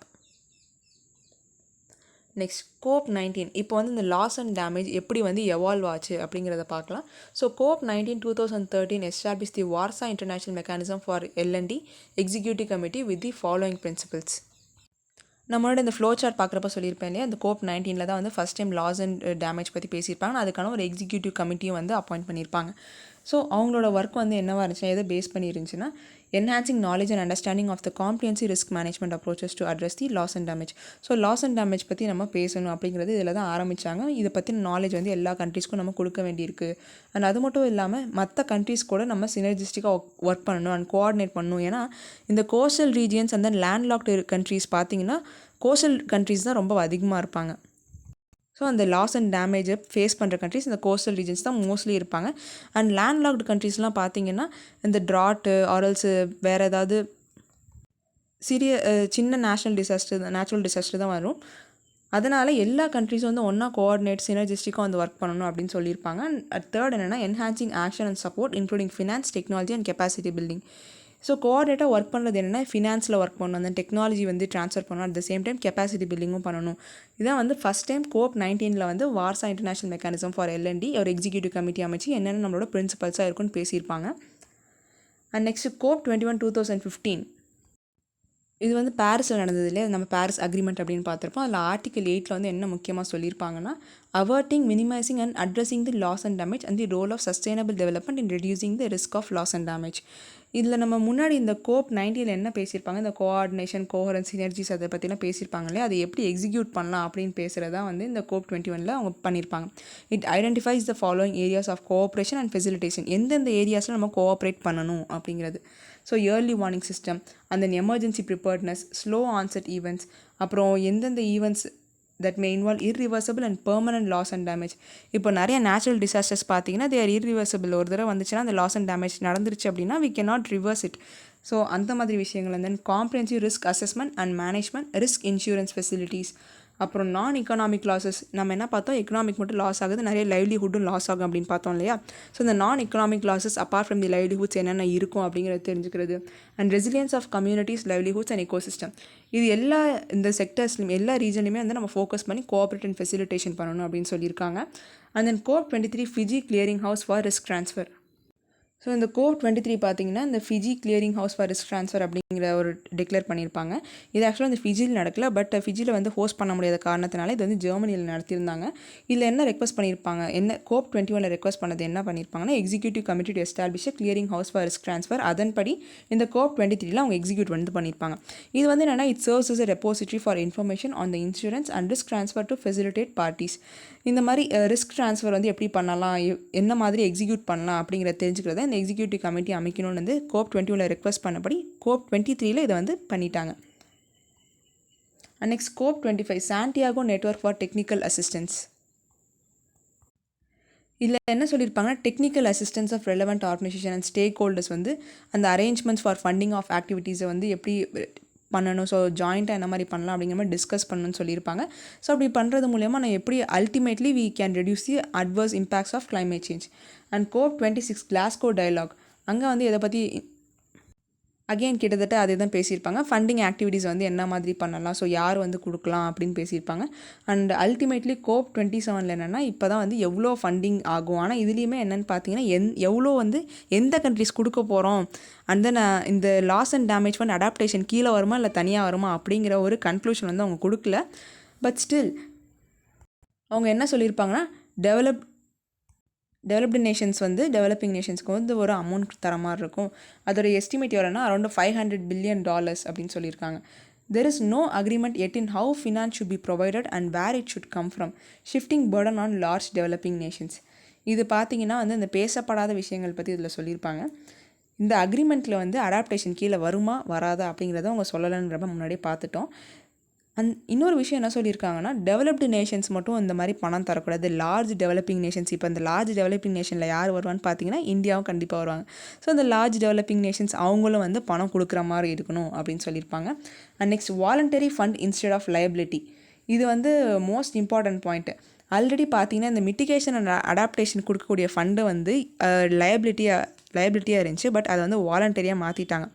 Next COP19. இப்போ வந்து இந்த லாஸ் அண்ட் டேமேஜ் எப்படி வந்து எவால்வ் ஆச்சு அப்படிங்கிறத பார்க்கலாம். So COP19 2013 establish the Warsaw international mechanism for L&D executive committee with the following principles. நம்மளோட இந்த ஃப்ளோ சார்ட் பார்க்குறப்ப சொல்லியிருப்பேன் இல்லையா, இந்த COP19 தான் வந்து first time loss and damage பற்றி பேசியிருப்பாங்க. அதுக்கான ஒரு எக்ஸிக்யூட்டிவ் கமிட்டியும் வந்து அப்பாயிண்ட் பண்ணியிருப்பாங்க. ஸோ அவங்களோட ஒர்க் வந்து என்னவாக இருந்துச்சுன்னா, எதை base பண்ணியிருந்துச்சுன்னா, enhancing knowledge and understanding of the comprehensive risk management approaches to address the loss and damage. So loss and damage பற்றி நம்ம பேசணும் அப்படிங்கிறது இதில் தான் ஆரம்பித்தாங்க. இதை பற்றின நாலேஜ் வந்து எல்லா கண்ட்ரீஸ்க்கும் நம்ம கொடுக்க வேண்டியிருக்கு. அண்ட் அது மட்டும் இல்லாமல் மற்ற கண்ட்ரீஸ் கூட நம்ம சினர்ஜிஸ்டிக்காக ஒர்க் பண்ணணும் அண்ட் கோஆர்டினேட் பண்ணணும். ஏன்னா இந்த கோஸ்டல் ரீஜியன்ஸ் அந்த லேண்ட்லாக்டு கண்ட்ரீஸ் பார்த்திங்கன்னா கோஸ்டல் கண்ட்ரீஸ் தான் ரொம்ப அதிகமாக இருப்பாங்க. ஸோ அந்த லாஸ் அண்ட் டேமேஜை ஃபேஸ் பண்ணுற கண்ட்ரிஸ் இந்த கோஸ்டல் ரீஜன்ஸ் தான் மோஸ்ட்லி இருப்பாங்க. அண்ட் லேண்ட்லாக்டு கண்ட்ரீஸ்லாம் பார்த்திங்கன்னா இந்த ட்ராட்டு ஆரல்ஸு வேறு ஏதாவது சின்ன நேச்சுரல் டிசாஸ்டர் தான் வரும். அதனால் எல்லா கண்ட்ரிஸும் வந்து ஒன்றா கோஆர்டினேட் சினர்ஜிஸ்டிக்காக வந்து ஒர்க் பண்ணணும் அப்படின்னு சொல்லியிருப்பாங்க. அண்ட் தேர்ட் என்னென்னா enhancing action and support including finance, technology and capacity building. So கோஆர்டினேட்டாக ஒர்க் பண்ணுறது என்னென்னா ஃபினான்ஸில் ஒர்க் பண்ணணும், அந்த டெக்னாலஜி வந்து ட்ரான்ஸ்ஃபர் பண்ணணும், at the same time capacity பில்டிங்கும் பண்ணணும். இதான் வந்து ஃபஸ்ட் டைம் COP19 வந்து Warsaw international mechanism for L&D ஒரு எக்ஸிக்யூட்டிவ் கமிட்டி அமைச்சு என்னென்ன நம்மளோட பிரின்சிபல்ஸாக இருக்குன்னு பேசியிருப்பாங்க. அண்ட் நெக்ஸ்ட்டு COP21 2015 இது வந்து பாரிஸில் நடந்தது இல்லையா, நம்ம பாரிஸ் அக்ரிமெண்ட் அப்படின்னு பார்த்துருப்போம். அதில் ஆர்டிகல் 8 வந்து என்ன முக்கியமாக சொல்லியிருப்பாங்கன்னா, averting, minimising and addressing the loss and damage and the role of sustainable development in reducing the risk of loss and damage. இதில் நம்ம முன்னாடி இந்த COP19 என்ன பேசியிருப்பாங்க, இந்த கோஆர்டினேஷன், கோஹரன்ஸ், சினர்ஜிஸ் அதை பற்றிலாம் பேசியிருப்பாங்க இல்லையா, அதை எப்படி எக்ஸிக்யூட் பண்ணலாம் அப்படின்னு பேசுகிறதா வந்து இந்த COP21 அவங்க பண்ணியிருப்பாங்க. It identifies the following areas of cooperation and facilitation. எந்தெந்த ஏரியாஸில் நம்ம கோஆப்ரேட் பண்ணணும் அப்படிங்கிறது. ஸோ இயர்லி வார்னிங் சிஸ்டம், அந்த emergency preparedness, slow onset events, அப்புறம் எந்தெந்த events that may involve irreversible and permanent loss and damage. இப்போ நிறைய நேச்சுரல் டிசாஸ்டர்ஸ் பார்த்தீங்கன்னா they are irreversible. ஒரு தடவை வந்துச்சுன்னா அந்த லாஸ் அண்ட் டேமேஜ் நடந்துருச்சு அப்படின்னா we cannot reverse it. So அந்த மாதிரி விஷயங்கள். and then comprehensive risk assessment and management, risk insurance facilities, அப்புறம் நான் எக்கனாமிக் லாஸஸ். நம்ம என்ன பார்த்தோம், எக்கனாமிக் மட்டும் லாஸ் ஆகுது, நிறைய லைவ்லிஹுட்டும் லாஸ் ஆகும் அப்படின்னு பார்த்தோம் இல்லையா. ஸோ இந்த நான் economic losses apart from the livelihoods என்னென்ன இருக்கும் அப்படிங்கிறத தெரிஞ்சுக்கிறது. And resilience of communities, livelihoods and ecosystem. இது எல்லா இந்த செக்டர்ஸ்லையும் எல்லா ரீஜன்லையுமே வந்து நம்ம ஃபோக்கஸ் பண்ணி கோஆப்ரேட் அண்ட் ஃபெசிலிட்டேஷன் பண்ணணும் அப்படின்னு சொல்லியிருக்காங்க. And then COP23 Fiji clearing house for risk transfer. So இந்த COP23 பார்த்தீங்கன்னா இந்த Fiji clearing house for risk transfer அப்படிங்கிற ஒரு டிக்ளேர் பண்ணியிருப்பாங்க. இது ஆக்சுவலாக இந்த ஃபிஜியில் நடக்கல, பட் ஃபிஜியில் வந்து ஹோஸ்ட் பண்ண முடியாத காரணத்தினால இது வந்து ஜெர்மனியில் நடத்தியிருந்தாங்க. இதில் என்ன ரெக்வஸ்ட் பண்ணியிருப்பாங்க, என்ன COP21 ரெக்வஸ்ட் பண்ணது என்ன பண்ணியிருப்பாங்கன்னா, executive committee to establish clearing house for risk transfer. அதன்படி இந்த COP23 அவங்க எக்ஸிக்யூட் வந்து பண்ணியிருப்பாங்க. இது வந்து என்னென்னா it serves as a repository for information on the insurance and risk transfer to facilitate parties. இந்த மாதிரி ரிஸ்க் ட்ரான்ஸ்ஃபர் வந்து எப்படி பண்ணலாம், என்ன மாதிரி எக்ஸிக்யூட் பண்ணலாம் அப்படிங்கிறத தெரிஞ்சுக்கிறத இந்த எக்ஸிக்யூட்டிவ் கமிட்டி அமைக்கணும்னு வந்து COP21 ரெக்வஸ்ட் பண்ணபடி COP23 இதை வந்து பண்ணிட்டாங்க. Next COP25 Santiago network for technical assistance. இதில் என்ன சொல்லியிருப்பாங்கன்னா, technical assistance of relevant organisation and stakeholders வந்து அந்த அரேஞ்ச்மெண்ட்ஸ் ஃபார் ஃபண்டிங் ஆஃப் ஆக்டிவிட்டீஸை வந்து எப்படி பண்ணணும், ஸோ ஜாயிண்ட்டாக என்ன மாதிரி பண்ணலாம் அப்படிங்கிற மாதிரி டிஸ்கஸ் பண்ணணும்னு சொல்லியிருப்பாங்க. ஸோ அப்படி பண்ணுறது மூலயமா நான் எப்படி ultimately we can reduce the adverse impacts of climate change. And COP26 Glasgow dialogue, அங்கே வந்து இதை பற்றி அகெயின் கிட்டத்தட்ட அதே தான் பேசியிருப்பாங்க. ஃபண்டிங் ஆக்டிவிட்டீஸ் வந்து என்ன மாதிரி பண்ணலாம், ஸோ யார் வந்து கொடுக்கலாம் அப்படின்னு பேசியிருப்பாங்க. அண்ட் அல்டிமேட்லி COP27 என்னென்னா இப்போ தான் வந்து எவ்வளோ ஃபண்டிங் ஆகும், ஆனால் இதுலேயுமே என்னென்னு பார்த்தீங்கன்னா எவ்வளோ வந்து எந்த கண்ட்ரிஸ் கொடுக்க போகிறோம், அண்ட் தென் இந்த loss and damage fund adaptation கீழே வருமா இல்லை தனியாக வருமா அப்படிங்கிற ஒரு கன்க்ளூஷன் வந்து அவங்க கொடுக்கல. பட் ஸ்டில் அவங்க என்ன சொல்லியிருப்பாங்கன்னா டெவலப்டு நேஷன்ஸ் வந்து டெவலப்பிங் நேஷன்ஸ்க்கு வந்து ஒரு அமௌண்ட் தர மாதிரி இருக்கும். அதோட எஸ்டிமேட் எவ்வளோனா அரௌண்ட் $500 billion அப்படின்னு சொல்லியிருக்காங்க. There is no agreement yet in how finance should be provided and where it should come from, shifting burden on large developing nations. இது பார்த்தீங்கன்னா வந்து இந்த பேசப்படாத விஷயங்கள் பற்றி இதில் சொல்லியிருப்பாங்க. இந்த அக்ரிமெண்ட்டில் வந்து அடாப்டேஷன் கீழே வருமா வராதா அப்படிங்கிறத அவங்க சொல்லலைன்றப்ப முன்னாடியே பார்த்துட்டோம். இன்னொரு விஷயம் என்ன சொல்லியிருக்காங்கன்னா, டெவலப்டு நேஷன்ஸ் மட்டும் இந்த மாதிரி பணம் தரக்கூடாது, லார்ஜ் டெவலப்பிங் நேஷன்ஸ். இப்போ இந்த லார்ஜ் டெவலப்பிங் நேஷனில் யார் வருவான்னு பார்த்தீங்கன்னா இந்தியாவும் கண்டிப்பாக வருவாங்க. ஸோ இந்த லார்ஜ் டெவலப்பிங் நேஷன்ஸ் அவங்களும் வந்து பணம் கொடுக்குற மாதிரி இருக்கணும் அப்படின்னு சொல்லியிருப்பாங்க. And next voluntary fund instead of liability. இது வந்து மோஸ்ட் இம்பார்ட்டன்ட் பாயிண்ட்டு. ஆல்ரெடி பார்த்தீங்கன்னா இந்த மிட்டிகேஷன் அண்ட் அடாப்டேஷன் கொடுக்கக்கூடிய ஃபண்டை வந்து லயபிலிட்டியாக இருந்துச்சு. பட் அதை வந்து வாலண்டரியாக மாற்றிட்டாங்க.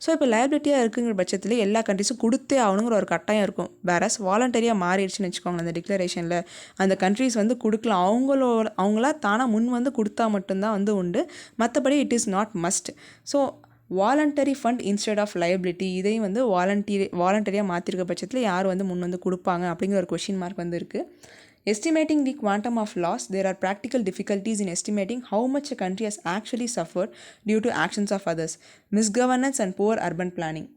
ஸோ இப்போ லயபிலிட்டியாக இருக்குங்கிற பட்சத்தில் எல்லா கண்ட்ரிஸும் கொடுத்தே ஆகணுங்கிற ஒரு கட்டாயம் இருக்கும். வேறஸ் வாலண்டரியாக மாறிடுச்சுன்னு வச்சுக்கோங்களேன், அந்த டிக்ளரேஷனில் அந்த கண்ட்ரிஸ் வந்து கொடுக்கலாம், அவங்களா தானாக முன் வந்து கொடுத்தா மட்டும்தான் வந்து உண்டு, மற்றபடி it is not must. So voluntary fund instead of liability இதையும் வந்து வாலண்டரியாக மாற்றிருக்க பட்சத்தில் யார் வந்து முன் வந்து கொடுப்பாங்க அப்படிங்கிற ஒரு கொஷின் மார்க் வந்து இருக்குது. Estimating the quantum of loss, there are practical difficulties in estimating how much a country has actually suffered due to actions of others, misgovernance and poor urban planning.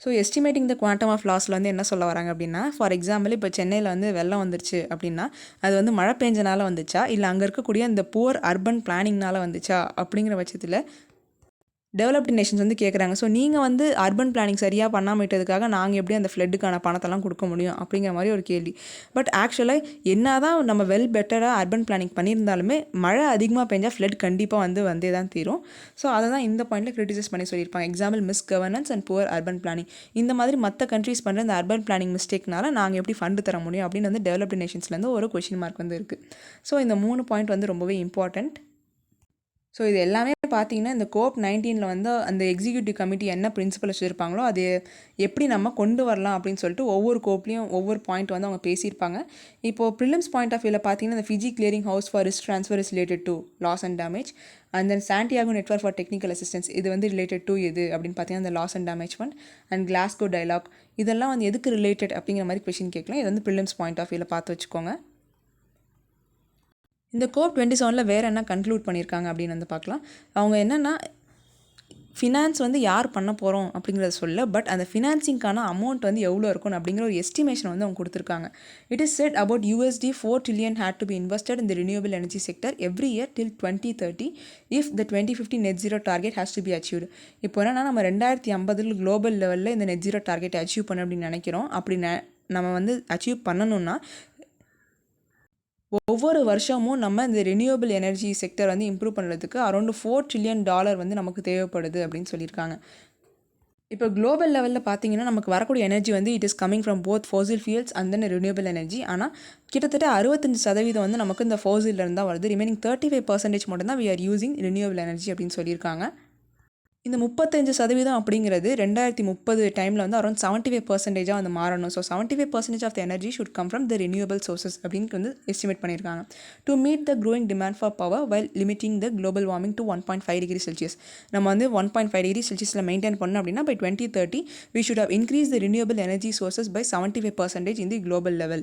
So estimating the quantum of லாஸில் வந்து என்ன சொல்ல வராங்க அப்படின்னா, for example இப்போ சென்னையில் வந்து வெள்ளம் வந்துருச்சு அப்படின்னா அது வந்து மழை பெஞ்சனால வந்துச்சா இல்லை அங்கே இருக்கக்கூடிய இந்த புவர் அர்பன் பிளானிங்னால வந்துச்சா அப்படிங்கிற பட்சத்தில் டெவலப்டு நேஷன்ஸ் வந்து கேட்குறாங்க. ஸோ நீங்கள் வந்து அர்பன் பிளானிங் சரியாக பண்ணாமல் விட்டதுக்காக நாங்கள் எப்படி அந்த ஃப்ளட்டுக்கான பணத்தெல்லாம் கொடுக்க முடியும் அப்படிங்கிற மாதிரி ஒரு கேள்வி. பட் ஆக்சுவலாக என்ன தான் நம்ம பெட்டராக அர்பன் பிளானிங் பண்ணியிருந்தாலுமே மழை அதிகமாக பெஞ்சால் ஃப்ளட் கண்டிப்பாக வந்து வந்தே தான் தீரும். ஸோ அதை தான் இந்த பாயிண்டில் கிரிட்டிசைஸ் பண்ணி சொல்லியிருப்பாங்க. Example miss governance and poor urban planning. இந்த மாதிரி மற்ற கண்ட்ரிஸ் பண்ணுற இந்த அர்பன் பிளானிங் மிஸ்டேக்னால நாங்கள் எப்படி ஃபண்டு தர முடியும் அப்படின்னு வந்து டெவலப்டு நேஷன்ஸ்லேருந்து ஒரு கொஷின் மார்க் வந்து இருக்குது. ஸோ இந்த 3 பாயிண்ட் வந்து ரொம்பவே இம்பார்ட்டண்ட். ஸோ இது எல்லாமே பார்த்தீங்கன்னா இந்த COP19 வந்து அந்த எக்ஸிக்யூட்டிவ் கமிட்டி என்ன பிரின்சிபல் வச்சுருப்பாங்களோ அது எப்படி நம்ம கொண்டு வரலாம் அப்படின்னு சொல்லிட்டு ஒவ்வொரு கோப்லேயும் ஒவ்வொரு பாயிண்ட் வந்து அவங்க பேசியிருப்பாங்க. இப்போது ப்ரிலிம்ஸ் பாயிண்ட் ஆஃப் வியூவில் பார்த்தீங்கன்னா இந்த Fiji clearing house for risk transfer is related to loss and damage. And then Santiago network for technical assistance இது வந்து ரிலேட்டட் டு எது அப்படின்னு பார்த்தீங்கன்னா இந்த loss and damage fund. And Glasgow dialogue இதெல்லாம் வந்து எதுக்கு ரிலேட்டட் அப்படிங்கிற மாதிரி கொஷின் கேட்கலாம். இது வந்து ப்ரிலிம்ஸ் பாயிண்ட் ஆஃப் வியூவில் பார்த்து வச்சுக்கோங்க. இந்த COP27 வேறு என்ன கன்க்ளூட் பண்ணியிருக்காங்க அப்படின்னு வந்து பார்க்கலாம். அவங்க என்னென்னா ஃபினான்ஸ் வந்து யார் பண்ண போகிறோம் அப்படிங்கிறத சொல்ல, பட் அந்த ஃபினான்சிங்கான அமௌண்ட் வந்து எவ்வளோ இருக்கும் அப்படிங்கிற ஒரு எஸ்டிமேஷன் வந்து அவங்க கொடுத்துருக்காங்க. It is set about $4 trillion had to be invested in the renewable energy sector every year till 2030 if the 2050 net zero target has to be achieved. இப்போ என்னன்னா நம்ம 2050 குளோபல் லெவலில் இந்த நெட் ஜீரோ டார்கெட்டை அச்சீவ் பண்ண அப்படின்னு நினைக்கிறோம். அப்படி நம்ம வந்து அச்சீவ் பண்ணணும்னா ஒவ்வொரு வருஷமும் நம்ம இந்த ரினியூவபிள் எனர்ஜி செக்டர் வந்து இம்ப்ரூவ் பண்ணுறதுக்கு அரௌண்ட் $4 trillion வந்து நமக்கு தேவைப்படுது அப்படின்னு சொல்லியிருக்காங்க. இப்போ குளோபல் லெவலில் பார்த்தீங்கன்னா நமக்கு வரக்கூடிய எனர்ஜி வந்து it is coming from both ஃபோசில் fuels and then renewable energy. ஆனால் கிட்டத்தட்ட 65% வந்து நமக்கு இந்த ஃபோசிலிருந்து தான் வருது. ரிமைனிங் 35% மட்டும்தான் we are using renewable energy அப்படின்னு சொல்லியிருக்காங்க. இந்த 35% அப்படிங்கிறது 2030 டைமில் வந்து அரௌண்ட் 75% வந்து மாறணும். So 75% of the energy should come from the renewable sources அப்படின்னு வந்து எஸ்டிமேட் பண்ணியிருக்காங்க. To meet the growing demand for power while limiting the global warming to 1.5 degree Celsius. நம்ம வந்து 1.5 degree Celsius மெயின்டைன் பண்ணணும் அப்படின்னா by 2030 we should have increased the renewable energy sources by 75% in the global level.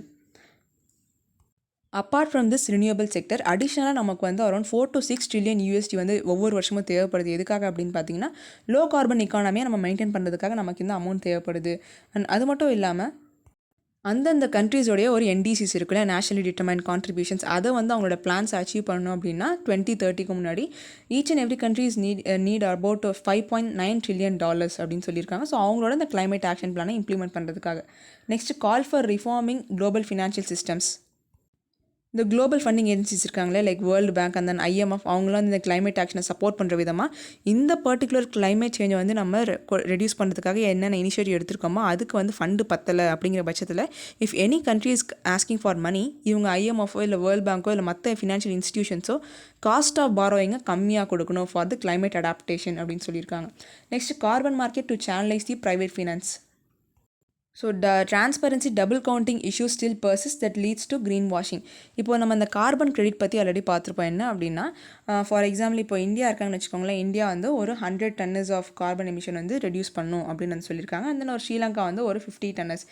Apart from this renewable sector அடிஷ்னலாக நமக்கு வந்து around $4 to 6 trillion வந்து ஒவ்வொரு வருஷமும் தேவைப்படுது. எதுக்காக அப்படின்னு பார்த்தீங்கன்னா லோ கார்பன் எக்கானமியை நம்ம மெயின்டைன் பண்ணுறதுக்காக நமக்கு இந்த அமௌண்ட் தேவைப்படுது. அண்ட் அது மட்டும் இல்லாமல் அந்தந்த கண்ட்ரீஸோடைய ஒரு NDCs இருக்குல்ல, நேஷனலி டிட்டர்மைன்ட் கான்ட்ரிபியூஷன்ஸ், அதை வந்து அவங்களோட பிளான்ஸ் அச்சீவ் பண்ணணும் அப்படின்னா 2030 முன்னாடி each and every countries need about $5.9 trillion அப்படின்னு சொல்லியிருக்காங்க. ஸோ அவங்களோட இந்த கிளைமேட் ஆக்ஷன் பிளானை இம்ப்ளிமெண்ட் பண்ணுறதுக்காக. Next call for reforming global financial systems. இந்த குளோபல் ஃபண்டிங் ஏஜென்சிஸ் இருக்காங்களே லைக் வேர்ல்டு பேங்க் அந்த IMF அவங்களாம் இந்த கிளைமேட் ஆக்ஷனை சப்போர்ட் பண்ணுற விதமாக இந்த பர்டிகுலர் கிளைமேட் சேஞ்சை வந்து நம்ம ரெடியூஸ் பண்ணுறதுக்காக என்னென்ன இனிஷியேட்டிவ் எடுத்திருக்கோமோ அதுக்கு வந்து ஃபண்டு பத்தலை அப்படிங்கிற பட்சத்தில் if any country is asking for money இவங்க IMFஓ இல்லை வேர்ல்டு பேங்க்கோ இல்லை மற்ற ஃபினான்ஷியல் இன்ஸ்டிடியூஷன்ஸோ காஸ்ட் ஆஃப் பாரோயிங்கை கம்மியாக கொடுக்கணும் ஃபார் த கிளைமேட் அடாப்டேஷன் அப்படின்னு சொல்லியிருக்காங்க. Next carbon market to channelise the private finance. So transparency double counting issue still persist that leads to greenwashing. இப்போ நம்ம இந்த கார்பன் கிரெடிட் பற்றி ஆல்ரெடி பார்த்துருப்போம். என்ன அப்படின்னா ஃபார் எக்ஸாம்பிள் இப்போ இந்தியா இருக்காங்கன்னு வச்சுக்கோங்களேன். இந்தியா வந்து ஒரு 100 tons ஆஃப் கார்பன் எமிஷன் வந்து ரெடியூஸ் பண்ணும் அப்படின்னு வந்து சொல்லியிருக்காங்க. அண்ட் தென் ஒரு ஸ்ரீலங்கா வந்து ஒரு 50 tons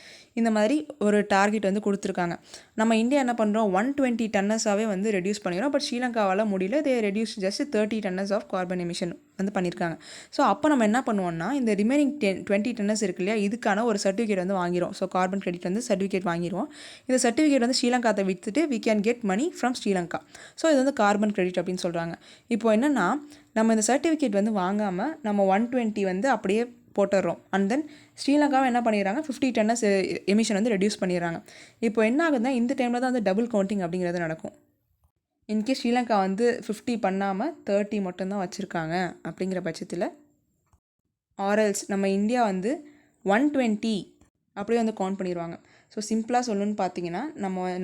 இந்த மாதிரி ஒரு டார்கெட் வந்து கொடுத்துருக்காங்க. நம்ம இந்தியா என்ன பண்ணுறோம் 120 tons வந்து ரெடியூஸ் பண்ணிடுறோம். பட் ஸ்ரீலங்காவால் முடியல. They reduce just 30 tons of carbon emission வந்து பண்ணியிருக்காங்க. ஸோ அப்போ நம்ம என்ன பண்ணுவோம்னா இந்த ரிமைனிங் 20 tons இருக்கு இல்லையா இதுக்கான ஒரு சர்டிஃபிகேட் வந்து வாங்கிடும். ஸோ கார்பன் கிரெடிட் வந்து சர்டிஃபிகேட் வாங்கிடுவோம். இந்த சர்டிஃபிகேட் வந்து ஸ்ரீலங்காத்தை விற்றுட்டு we can get money from Sri Lanka. So இது வந்து கார்பன் கிரெடிட் அப்படின்னு சொல்கிறாங்க. இப்போ என்னென்னா நம்ம இந்த சர்டிஃபிகேட் வந்து வாங்காமல் நம்ம 120 வந்து அப்படியே போட்டுடுறோம். அண்ட் தென் ஸ்ரீலங்காவை என்ன பண்ணிடுறாங்க 50 tons எமிஷன் வந்து ரெடியூஸ் பண்ணிடுறாங்க. இப்போ என்ன ஆகுதுன்னா இந்த டைமில் தான் வந்து டபுள் கவுண்டிங் அப்படிங்கிறது நடக்கும். இன்கேஸ் ஸ்ரீலங்கா வந்து 50 பண்ணாமல் 30 மட்டும்தான் வச்சுருக்காங்க அப்படிங்கிற பட்சத்தில் ஆர்எல்ஸ் நம்ம இந்தியா வந்து 120 அப்படியே வந்து கவுண்ட் பண்ணிடுவாங்க. ஸோ சிம்பிளாக சொல்லணும்னு பார்த்தீங்கன்னா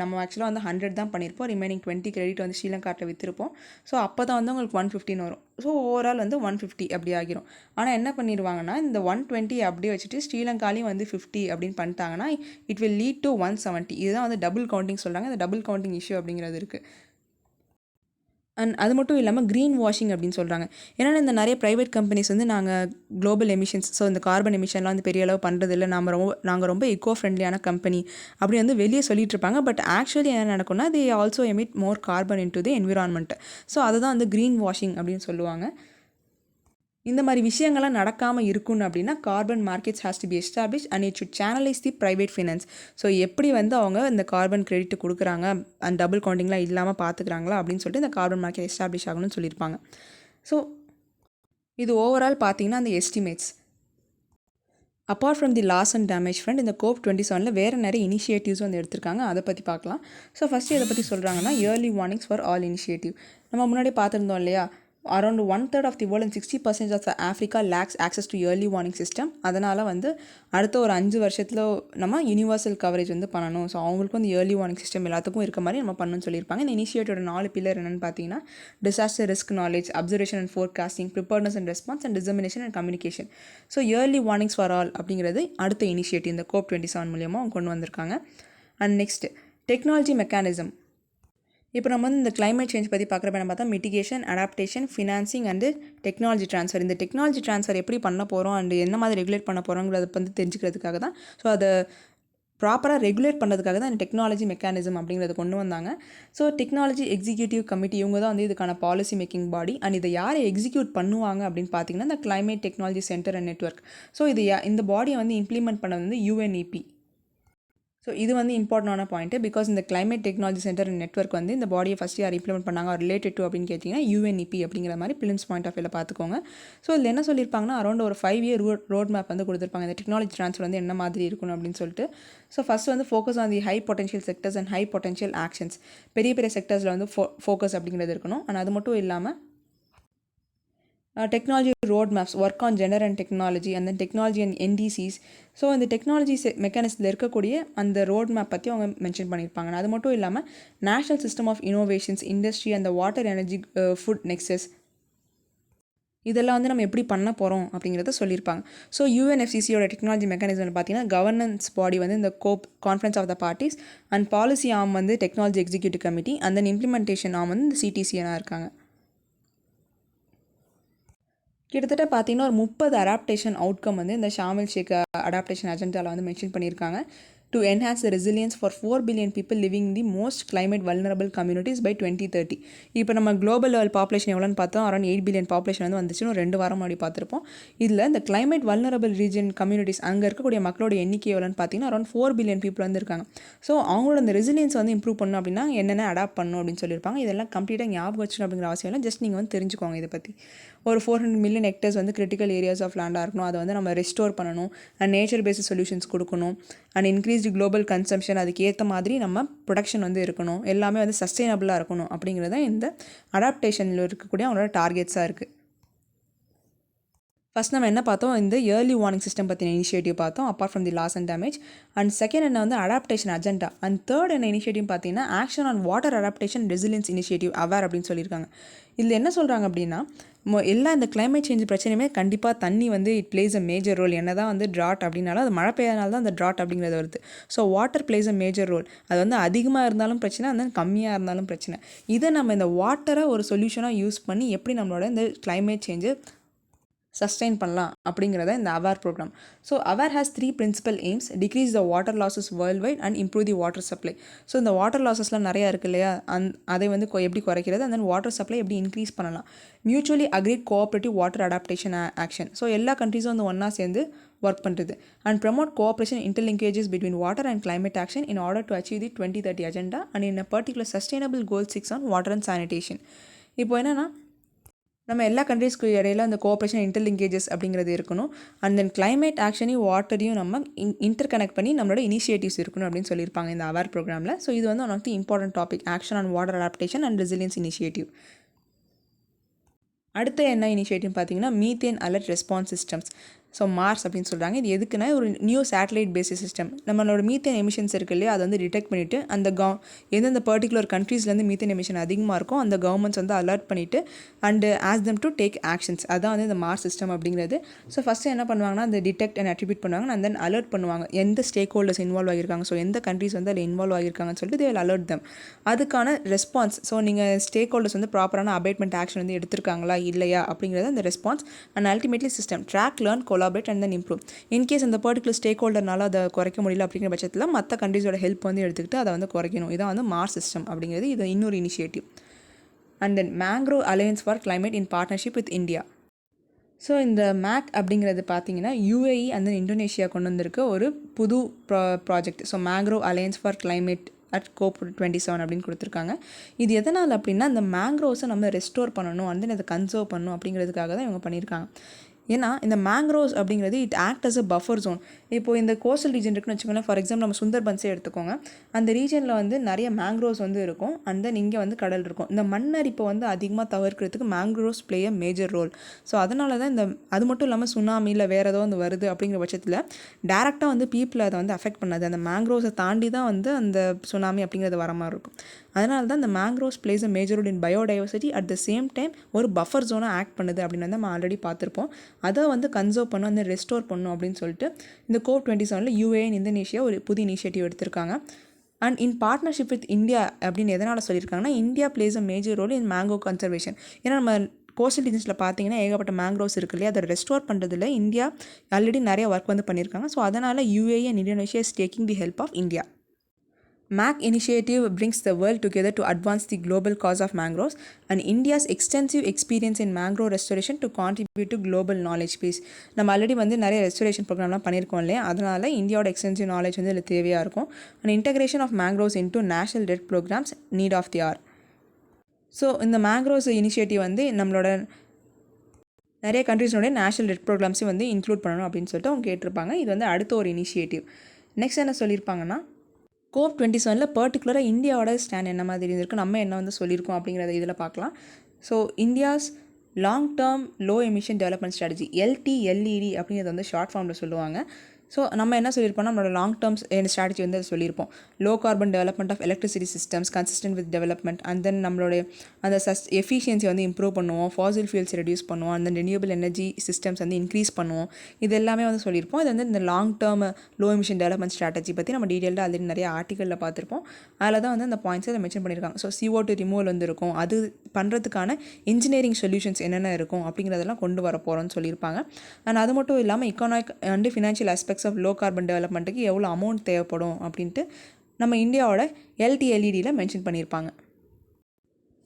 நம்ம ஆக்சுவலாக வந்து 100 தான் பண்ணியிருப்போம். ரிமைனிங் 20 கிரெடிட் வந்து ஸ்ரீலங்காட்ட விற்றுருப்போம். ஸோ அப்போ தான் வந்து உங்களுக்கு 115 வரும். ஸோ ஓவரால் வந்து 150 அப்படி ஆகிரும். ஆனால் என்ன பண்ணிடுவாங்கன்னா இந்த 120 அப்படியே வச்சுட்டு ஸ்ரீலங்காலையும் வந்து 50 அப்படின்னு பண்ணிட்டாங்கன்னா இட் வில் லீட் டு 170. இதுதான் வந்து டபுள் கவுண்டிங் சொல்கிறாங்க. இந்த டபுள் கவுண்டிங் இஷ்யூ அப்படிங்கிறது இருக்குது. அண்ட் அது மட்டும் இல்லாமல் க்ரீன் வாஷிங் அப்படின்னு சொல்கிறாங்க. ஏன்னா இந்த நிறைய ப்ரைவேட் கம்பெனிஸ் வந்து நாங்கள் குளோபல் எமிஷன்ஸ் ஸோ இந்த கார்பன் எமிஷன்லாம் வந்து பெரிய அளவு பண்ணுறது இல்லை, நாங்கள் ரொம்ப எக்கோ ஃப்ரெண்ட்லியான கம்பெனி அப்படி வந்து வெளியே சொல்லிட்டு இருப்பாங்க. பட் ஆக்சுவலி என்ன நடக்கும்னா they also emit more carbon in to the environment. So அதை தான் வந்து க்ரீன் வாஷிங் அப்படின்னு சொல்லுவாங்க. இந்த மாதிரி விஷயங்கள்லாம் நடக்காமல் இருக்கணும் அப்படின்னா carbon markets has to be establish and it should channelise the private finance. So எப்படி வந்து அவங்க இந்த கார்பன் கிரெடிட் கொடுக்குறாங்க அண்ட் டபுள் கவுண்டிங்லாம் இல்லாமல் பார்த்துக்கிறாங்களா அப்படின்னு சொல்லிட்டு இந்த கார்பன் மார்க்கெட் எஸ்டாப்ளிஷ் ஆகணும்னு சொல்லியிருப்பாங்க. ஸோ இது ஓவரால் பார்த்தீங்கன்னா அந்த estimates. Apart from the loss and damage front இந்த COP27 வேறு நிறைய இனிஷியேட்டிவ்ஸ் வந்து எடுத்திருக்காங்க. அதை பற்றி பார்க்கலாம். ஸோ ஃபஸ்ட்டு இதை பற்றி சொல்கிறாங்கன்னா early warnings for all initiative. நம்ம முன்னாடி பார்த்துருந்தோம் இல்லையா around 1/3 of the world and 60% of Africa lacks access to early warning system. அதனால் வந்து அடுத்த ஒரு 5 வருஷத்தில் நம்ம யூனிவர்சல் கவரேஜ் வந்து பண்ணணும். ஸோ அவங்களுக்கு வந்து இயர்லி வார்னிங் சிஸ்டம் எல்லாத்துக்கும் இருக்க மாதிரி நம்ம பண்ணணும்னு சொல்லியிருப்பாங்க. இந்த இனிஷியேட்டோட 4 பில்லர் என்னென்னு பார்த்தீங்கன்னா disaster risk knowledge, observation and forecasting, preparedness and response and dissemination and communication. So yearly warnings for all அப்படிங்கிறது அடுத்த இனிஷியேட்டிவ் இந்த COP27 மூலியமாக அவங்க கொண்டு வந்திருக்காங்க. And next technology mechanism. இப்போ நம்ம வந்து இந்த கிளைமேட் சேஞ்ச் பற்றி பார்க்குறப்ப நம்ம பார்த்தா mitigation, adaptation, financing and technology transfer. இந்த டெக்னாலஜி ட்ரான்ஸ்ஃபர் எப்படி பண்ண போகிறோம் அண்ட் என்ன மாதிரி ரெகுலேட் பண்ண போகிறோங்கிறத வந்து தெரிஞ்சுக்கிறதுக்காக தான். ஸோ அதை ப்ராப்பராக ரெகுலேட் பண்ணுறதுக்காக தான் இந்த டெக்னாலஜி மெக்கானிசம் அப்படிங்கிறத கொண்டு வந்தாங்க. ஸோ டெக்னாலஜி எக்ஸிக்யூட்டிவ் கமிட்டி இவங்க தான் வந்து இதுக்கான பாலிசி மேக்கிங் பாடி. அண்ட் இதை யார் எக்ஸிக்யூட் பண்ணுவாங்க அப்படின்னு பார்த்தீங்கன்னா இந்த climate technology centre and network. So இந்த பாடியை வந்து இம்ப்ளிமெண்ட் பண்ணது வந்து UNEP. ஸோ இது வந்து இம்பார்ட்டண்டான பாயிண்ட்டு. பிகாஸ் இந்த climate technology centre and network வந்து இந்த பாடியை ஃபஸ்ட் யார் இம்ப்ளிமெண்ட் பண்ணாங்க ரிலேட்டட் டு அப்படின்னு கேட்டிங்கன்னா UNEP அப்படிங்கிற மாதிரி பிலிம்ஸ் பாயிண்ட் ஆஃப் வியூவில் பார்த்துக்கோங்க. ஸோ இதில் என்ன சொல்லியிருப்பாங்கன்னா அரௌண்ட் ஒரு 5 year ரோட் மேப் வந்து கொடுத்துருப்பாங்க. இந்த டெக்னாலஜி ட்ரான்ஸ்ஃபர் வந்து என்ன மாதிரி இருக்கணும் அப்படின்னு சொல்லிட்டு. ஸோ ஃபஸ்ட் வந்து focus on the high potential sectors and high potential actions. பெரிய பெரிய செக்டர்ஸில் வந்து ஃபோக்கஸ் அப்படிங்கிறது இருக்கணும். அண்ட் அது மட்டும் இல்லாமல் technology roadmaps, work on gender and technology, அந்த டெக்னாலஜி அண்ட் NDCs. ஸோ இந்த டெக்னாலஜி மெக்கானிசத்தில் இருக்கக்கூடிய அந்த ரோட் மேப் பற்றி அவங்க மென்ஷன் பண்ணியிருப்பாங்க. அது மட்டும் இல்லாமல் national system of innovations, industry, அந்த வாட்டர், எனர்ஜி, ஃபுட் நெக்ஸஸ் இதெல்லாம் வந்து நம்ம எப்படி பண்ண போகிறோம் அப்படிங்கிறத சொல்லியிருப்பாங்க. ஸோ UNFCCயோட டெக்னாலஜி மெக்கானிசம் பார்த்தீங்கன்னா கவர்னன்ஸ் பாடி வந்து இந்த conference of the parties and policy arm வந்து technology executive committee and then implementation arm வந்து இந்த CTCனாக இருக்காங்க. கிட்டத்தட்ட பார்த்தீங்கன்னா ஒரு 30 அடாப்டேஷன் அவுட்கம் வந்து இந்த ஷாமில் ஷேக் அடாப்டேஷன் அஜெண்டாவில் வந்து மென்ஷன் பண்ணியிருக்காங்க. to enhance the resilience for 4 billion people living in the most climate vulnerable communities by 2030. இப்போ நம்ம குளோபல் லெவல் பாப்புலேஷன் எவ்வளோன்னு பார்த்தோம் அரௌண்ட் 8 பில்லியன் பாப்புலேஷன் வந்து வந்துச்சுன்னு 2 வாரம் முன்னாடி பார்த்துருப்போம். இதில் இந்த கிளைமேட் வல்னரபிள் ரீஜன் கம்யூனிட்டிஸ் அங்கே இருக்கக்கூடிய மக்களோட எண்ணிக்கை எவ்வளோன்னு பார்த்தீங்கன்னா அரௌண்ட் 4 பில்லியன் பீப்புள் வந்து இருக்காங்க. ஸோ அவங்களோட அந்த ரெசிலியன்ஸ் வந்து இம்ப்ரூவ் பண்ணணும் அப்படின்னா என்னென்ன அடாப்ட் பண்ணணும் அப்படின்னு சொல்லியிருப்பாங்க. இதெல்லாம் கம்ப்ளீட்டாக ஞாபகம் வச்சுக்கணும் அப்படிங்கிற அவசியம் இல்லை. ஜஸ்ட் நீங்கள் வந்து தெரிஞ்சுக்கோங்க இதை பற்றி. ஒரு 400 மில்லியன் ஹெக்டர்ஸ் வந்து கிரிட்டிக்கல் ஏரியாஸ் ஆஃப் லேண்டாக இருக்கணும். அதை வந்து நம்ம ரெஸ்டோர் பண்ணணும் அண்ட் நேச்சர் பேஸ்ட் சொல்யூஷன்ஸ் கொடுக்கணும் அண்ட் இன்க்ரீஸ்டு குளோபல் கன்சம்ஷன், அதுக்கு ஏற்ற மாதிரி நம்ம ப்ரொடக்ஷன் வந்து இருக்கணும், எல்லாமே வந்து சஸ்டெயினபிளாக இருக்கணும் அப்படிங்கிறத இந்த அடாப்டேஷனில் இருக்கக்கூடிய அவங்களோட டார்கெட்ஸாக இருக்குது. ஃபஸ்ட் நம்ம என்ன பார்த்தோம், இந்த ஏர்லி வார்னிங் சிஸ்டம் பற்றின இனிஷியேட்டிவ் பார்த்தோம், apart from the loss and damage. And second என்ன வந்து அடாப்டேஷன் அஜெண்டா. அண்ட் தேர்ட் என்ன இனிஷியேட்டிவ் பார்த்தீங்கன்னா action on water adaptation resilience initiative aware அப்படின்னு சொல்லியிருக்காங்க. இதில் என்ன சொல்கிறாங்க அப்படின்னா, எல்லா இந்த கிளைமேட் சேஞ்ச் பிரச்சனையுமே கண்டிப்பாக தண்ணி வந்து it plays a major role. என்ன தான் வந்து ட்ராட் அப்படின்னாலும் அது மழை பெய்யறனால தான் அந்த ட்ராட் அப்படிங்கிறது வருது. So water plays a major role. அது வந்து அதிகமாக இருந்தாலும் பிரச்சனை, அந்த கம்மியாக இருந்தாலும் பிரச்சனை. இதை நம்ம இந்த வாட்டரை ஒரு சொல்யூஷனாக யூஸ் பண்ணி எப்படி நம்மளோட இந்த கிளைமேட் சேஞ்சு சஸ்டெயின் பண்ணலாம் அப்படிங்கிறத இந்த AWARe programme. So AWARe has 3 principal aims: decrease the water losses worldwide and improve the water supply. So இந்த வாட்டர் லாஸஸ்லாம் நிறையா இருக்குது இல்லையா, அதை வந்து எப்படி குறைக்கிறது, அண்ட் தென் வாட்டர் சப்ளை எப்படி இன்க்ரீஸ் பண்ணலாம். Mutually agreed cooperative water adaptation action. So எல்லா கண்ட்ரீஸும் வந்து ஒன்றா சேர்ந்து ஒர்க் பண்ணுறது. And promote cooperation interlinkages between water and climate action in order to achieve the 2030 agenda and in a particular sustainable goal 6 on water and sanitation. இப்போ என்னென்னா, நம்ம எல்லா கண்ட்ரீஸ்க்கு இடையில அந்த கோஆப்ரேஷன் இன்டர்லிங்கேஜஸ் அப்படிங்கிறது இருக்கணும். அண்ட் தென் கிளைமேட் ஆக்ஷனையும் வாட்டரையும் நம்ம இன்டர் கனெக்ட் பண்ணி நம்மளோட இனிஷியேட்டிவ்ஸ் இருக்கணும் அப்படின்னு சொல்லியிருப்பாங்க இந்த அவேர் ப்ரோக்ராமில். ஸோ இது வந்து one of the important topic, action on water adaptation and resilience initiative. அடுத்த என்ன இனிஷியேட்டிவ் பார்த்தீங்கன்னா methane alert response systems. So MARS அப்படின்னு சொல்கிறாங்க. இது எதுக்குன்னா ஒரு நியூ சேட்டலைட் பேசிஸ் சிஸ்டம். நம்மளோட மீத்தேன் எமிஷன்ஸ் இருக்கு இல்லையா, அதை வந்து டிடெக்ட் பண்ணிவிட்டு அந்த எந்தெந்த பர்டிகுலர் கண்ட்ரீஸ்லேருந்து மீத்தேன் எமிஷன் அதிகமாக இருக்கும் அந்த கவர்மெண்ட்ஸ் வந்து அலர்ட் பண்ணிவிட்டு and as them to take actions. அதான் வந்து இந்த மார்ஸ் சிஸ்டம் அப்படிங்கிறது. ஸோ ஃபஸ்ட்டு என்ன பண்ணுவாங்கன்னா அந்த டிடெக்ட் அண்ட் அட்ரிபியூட் பண்ணுவாங்க அண்ட் தென் அலர்ட் பண்ணுவாங்க எந்த ஸ்டேக் ஹோல்டர்ஸ் இன்வால்வ் ஆகியிருக்காங்க, ஸோ எந்த கண்ட்ரீஸ் வந்து அதில் இன்வால்வ் ஆகியிருக்காங்கன்னு சொல்லிட்டு தே வில் அலர்ட் தம். அதுக்கான ரெஸ்பான்ஸ், ஸோ நீங்கள் ஸ்டேக் ஹோல்டர்ஸ் வந்து ப்ராப்பரான அபேட்மெண்ட் ஆக்ஷன் வந்து எடுத்திருக்காங்களா இல்லையா அப்படிங்கிறது அந்த response. And ultimately system track, learn, collaborate and then improve. In case அந்த பர்டிகுலர் ஸ்டேக் ஹோல்டர்னால அதை குறைக்க முடியல அப்படிங்கிற பட்சத்தில் மற்ற கண்ட்ரீஸோட ஹெல்ப் வந்து எடுத்துக்கிட்டு அதை வந்து குறைக்கணும். இதான் வந்து மார்ஸ் சிஸ்டம் அப்படிங்கிறது. இது இன்னொரு initiative. And then mangrove alliance for climate in partnership with India. So இந்த மேக் அப்படிங்கிறது பார்த்தீங்கன்னா UAE அண்ட் தென் இந்தோனேஷியா கொண்டு வந்திருக்க ஒரு புது project. So mangrove alliance for climate at COP 27 அப்படின்னு கொடுத்துருக்காங்க. இது எதனால் அப்படின்னா இந்த மேங்க்ரோவ்ஸை நம்ம ரெஸ்டோர் பண்ணணும் அண்ட் தென் அதை கன்சர்வ் பண்ணணும் அப்படிங்கிறதுக்காக தான் இவங்க பண்ணியிருக்காங்க. ஏன்னா இந்த மேங்க்ரோவ்ஸ் அப்படிங்கிறது it act as a buffer zone. இப்போது இந்த கோஸ்டல் ரீஜன் இருக்குன்னு வச்சுக்கோங்களேன். ஃபார் எக்ஸாம்பிள் நம்ம சுந்தர்பன்ஸே எடுத்துக்கோங்க. அந்த ரீஜனில் வந்து நிறைய மேங்க்ரோவ்ஸ் வந்து இருக்கும் அண்ட் தென் இங்கே வந்து கடல் இருக்கும். இந்த மண்ணரிப்பை வந்து அதிகமாக தவிர்க்கிறதுக்கு mangroves play a major role. So அதனால தான் இந்த அது மட்டும் இல்லாமல் சுனாமியில் வேறு ஏதோ வந்து வருது அப்படிங்கிற பட்சத்தில் டேரெக்டாக வந்து பீப்புளை அதை வந்து அஃபெக்ட் பண்ணாது. அந்த மேங்க்ரோவ்ஸை தாண்டி தான் வந்து அந்த சுனாமி அப்படிங்கிறது வர மாதிரி இருக்கும். அதனால தான் இந்த mangroves plays a major role in biodiversity. At the same time ஒரு பஃபர் ஜோனாக ஆக்ட் பண்ணுது அப்படின்னு வந்து நம்ம ஆல்ரெடி பார்த்துருப்போம். அதை வந்து கன்சர்வ் பண்ணும், அந்த ரெஸ்டோர் பண்ணும் அப்படின்னு சொல்லிட்டு இந்த COP 27 UAE இந்தோனேஷியா ஒரு புது இனிஷியேட்டிவ் எடுத்திருக்காங்க. And in partnership with India அப்படின்னு எதனால் சொல்லியிருக்காங்கன்னா, India plays a major role in mango conservation. ஏன்னா நம்ம கோஸ்டல் ரீஜன்ஸில் பார்த்தீங்கன்னா ஏகப்பட்ட மேங்க்ரோவ்ஸ் இருக்கு இல்லையா, அதை ரெஸ்டோர் பண்ணுறதுல இந்தியா ஆல்ரெடி நிறைய ஒர்க் வந்து பண்ணியிருக்காங்க. ஸோ அதனால் UAE and Indonesia is taking the help of India. MAC initiative brings the world together to advance the global cause of mangroves and India's extensive experience in mangrove restoration to contribute to global knowledge base. நம்ம already வந்து நிறைய restoration ப்ரோக்ராம்லாம் பண்ணியிருக்கோம் இல்லையா, அதனால் இந்தியாவோட extensive knowledge வந்து இதில் தேவையாக இருக்கும். And integration of mangroves into national red programmes need of the hour. So இந்த மேங்க்ரோவ்ஸ் இனிஷியேட்டிவ் வந்து நம்மளோட நிறைய கண்ட்ரீஸ்னுடைய நேஷனல் ரெட் ப்ரோக்ராம்ஸையும் வந்து இன்க்ளூட் பண்ணணும் அப்படின்னு சொல்லிட்டு அவங்க கேட்டிருப்பாங்க. இது வந்து அடுத்த ஒரு இனிஷியேட்டிவ். நெக்ஸ்ட் என்ன சொல்லியிருப்பாங்கன்னா, COP 27 பர்டிகுலராக இந்தியாவோட ஸ்டாண்ட் என்ன மாதிரி இருந்திருக்கு, நம்ம என்ன வந்து சொல்லியிருக்கோம் அப்படிங்கிறத இதில் பார்க்கலாம். So India's long term low emission development strategy LTLED அப்படிங்கிறத வந்து ஷார்ட் ஃபார்மில் சொல்லுவாங்க. ஸோ நம்ம என்ன சொல்லியிருப்போம்னா, நம்மளோட லாங் டேர்ம்ஸ் ஸ்ட்ராட்டஜி வந்து அதை சொல்லியிருப்போம். Low carbon development of electricity systems consistent with development and then நம்மளுடைய அந்த எஃபிஷியன்சி வந்து இம்ப்ரூவ் பண்ணுவோம், ஃபாசில் ஃபியூல்ஸ் ரெடியூஸ் பண்ணுவோம், அந்த ரெனியூபிள் எனர்ஜி சிஸ்டம்ஸ் வந்து இன்க்ரீஸ் பண்ணுவோம். இது எல்லாமே வந்து சொல்லியிருப்போம். இது வந்து இந்த long term low emission development strategy பற்றி நம்ம டீட்டெயிலாக ஆல்ரெடி நிறைய ஆர்டிகளில் பார்த்துருப்போம். அதில் தான் வந்து அந்த பாயிண்ட்ஸை அதை மென்ஷன் பண்ணியிருக்காங்க. ஸோ CO2 ரிமூவல் வந்து இருக்கும், அது பண்ணுறதுக்கான இன்ஜினியரிங் சொல்யூஷன்ஸ் என்னென்ன இருக்கும் அப்படிங்கிறதெல்லாம் கொண்டு வர போகிறோம்னு சொல்லியிருப்பாங்க. அண்ட் அது மட்டும் இல்லாமல் economic and financial aspects of low carbon டெவலப்மெண்ட்டுக்கு எவ்வளோ அமௌண்ட் தேவைப்படும் அப்படின்ட்டு நம்ம இந்தியாவோட LTLEDயில் மென்ஷன் பண்ணியிருப்பாங்க.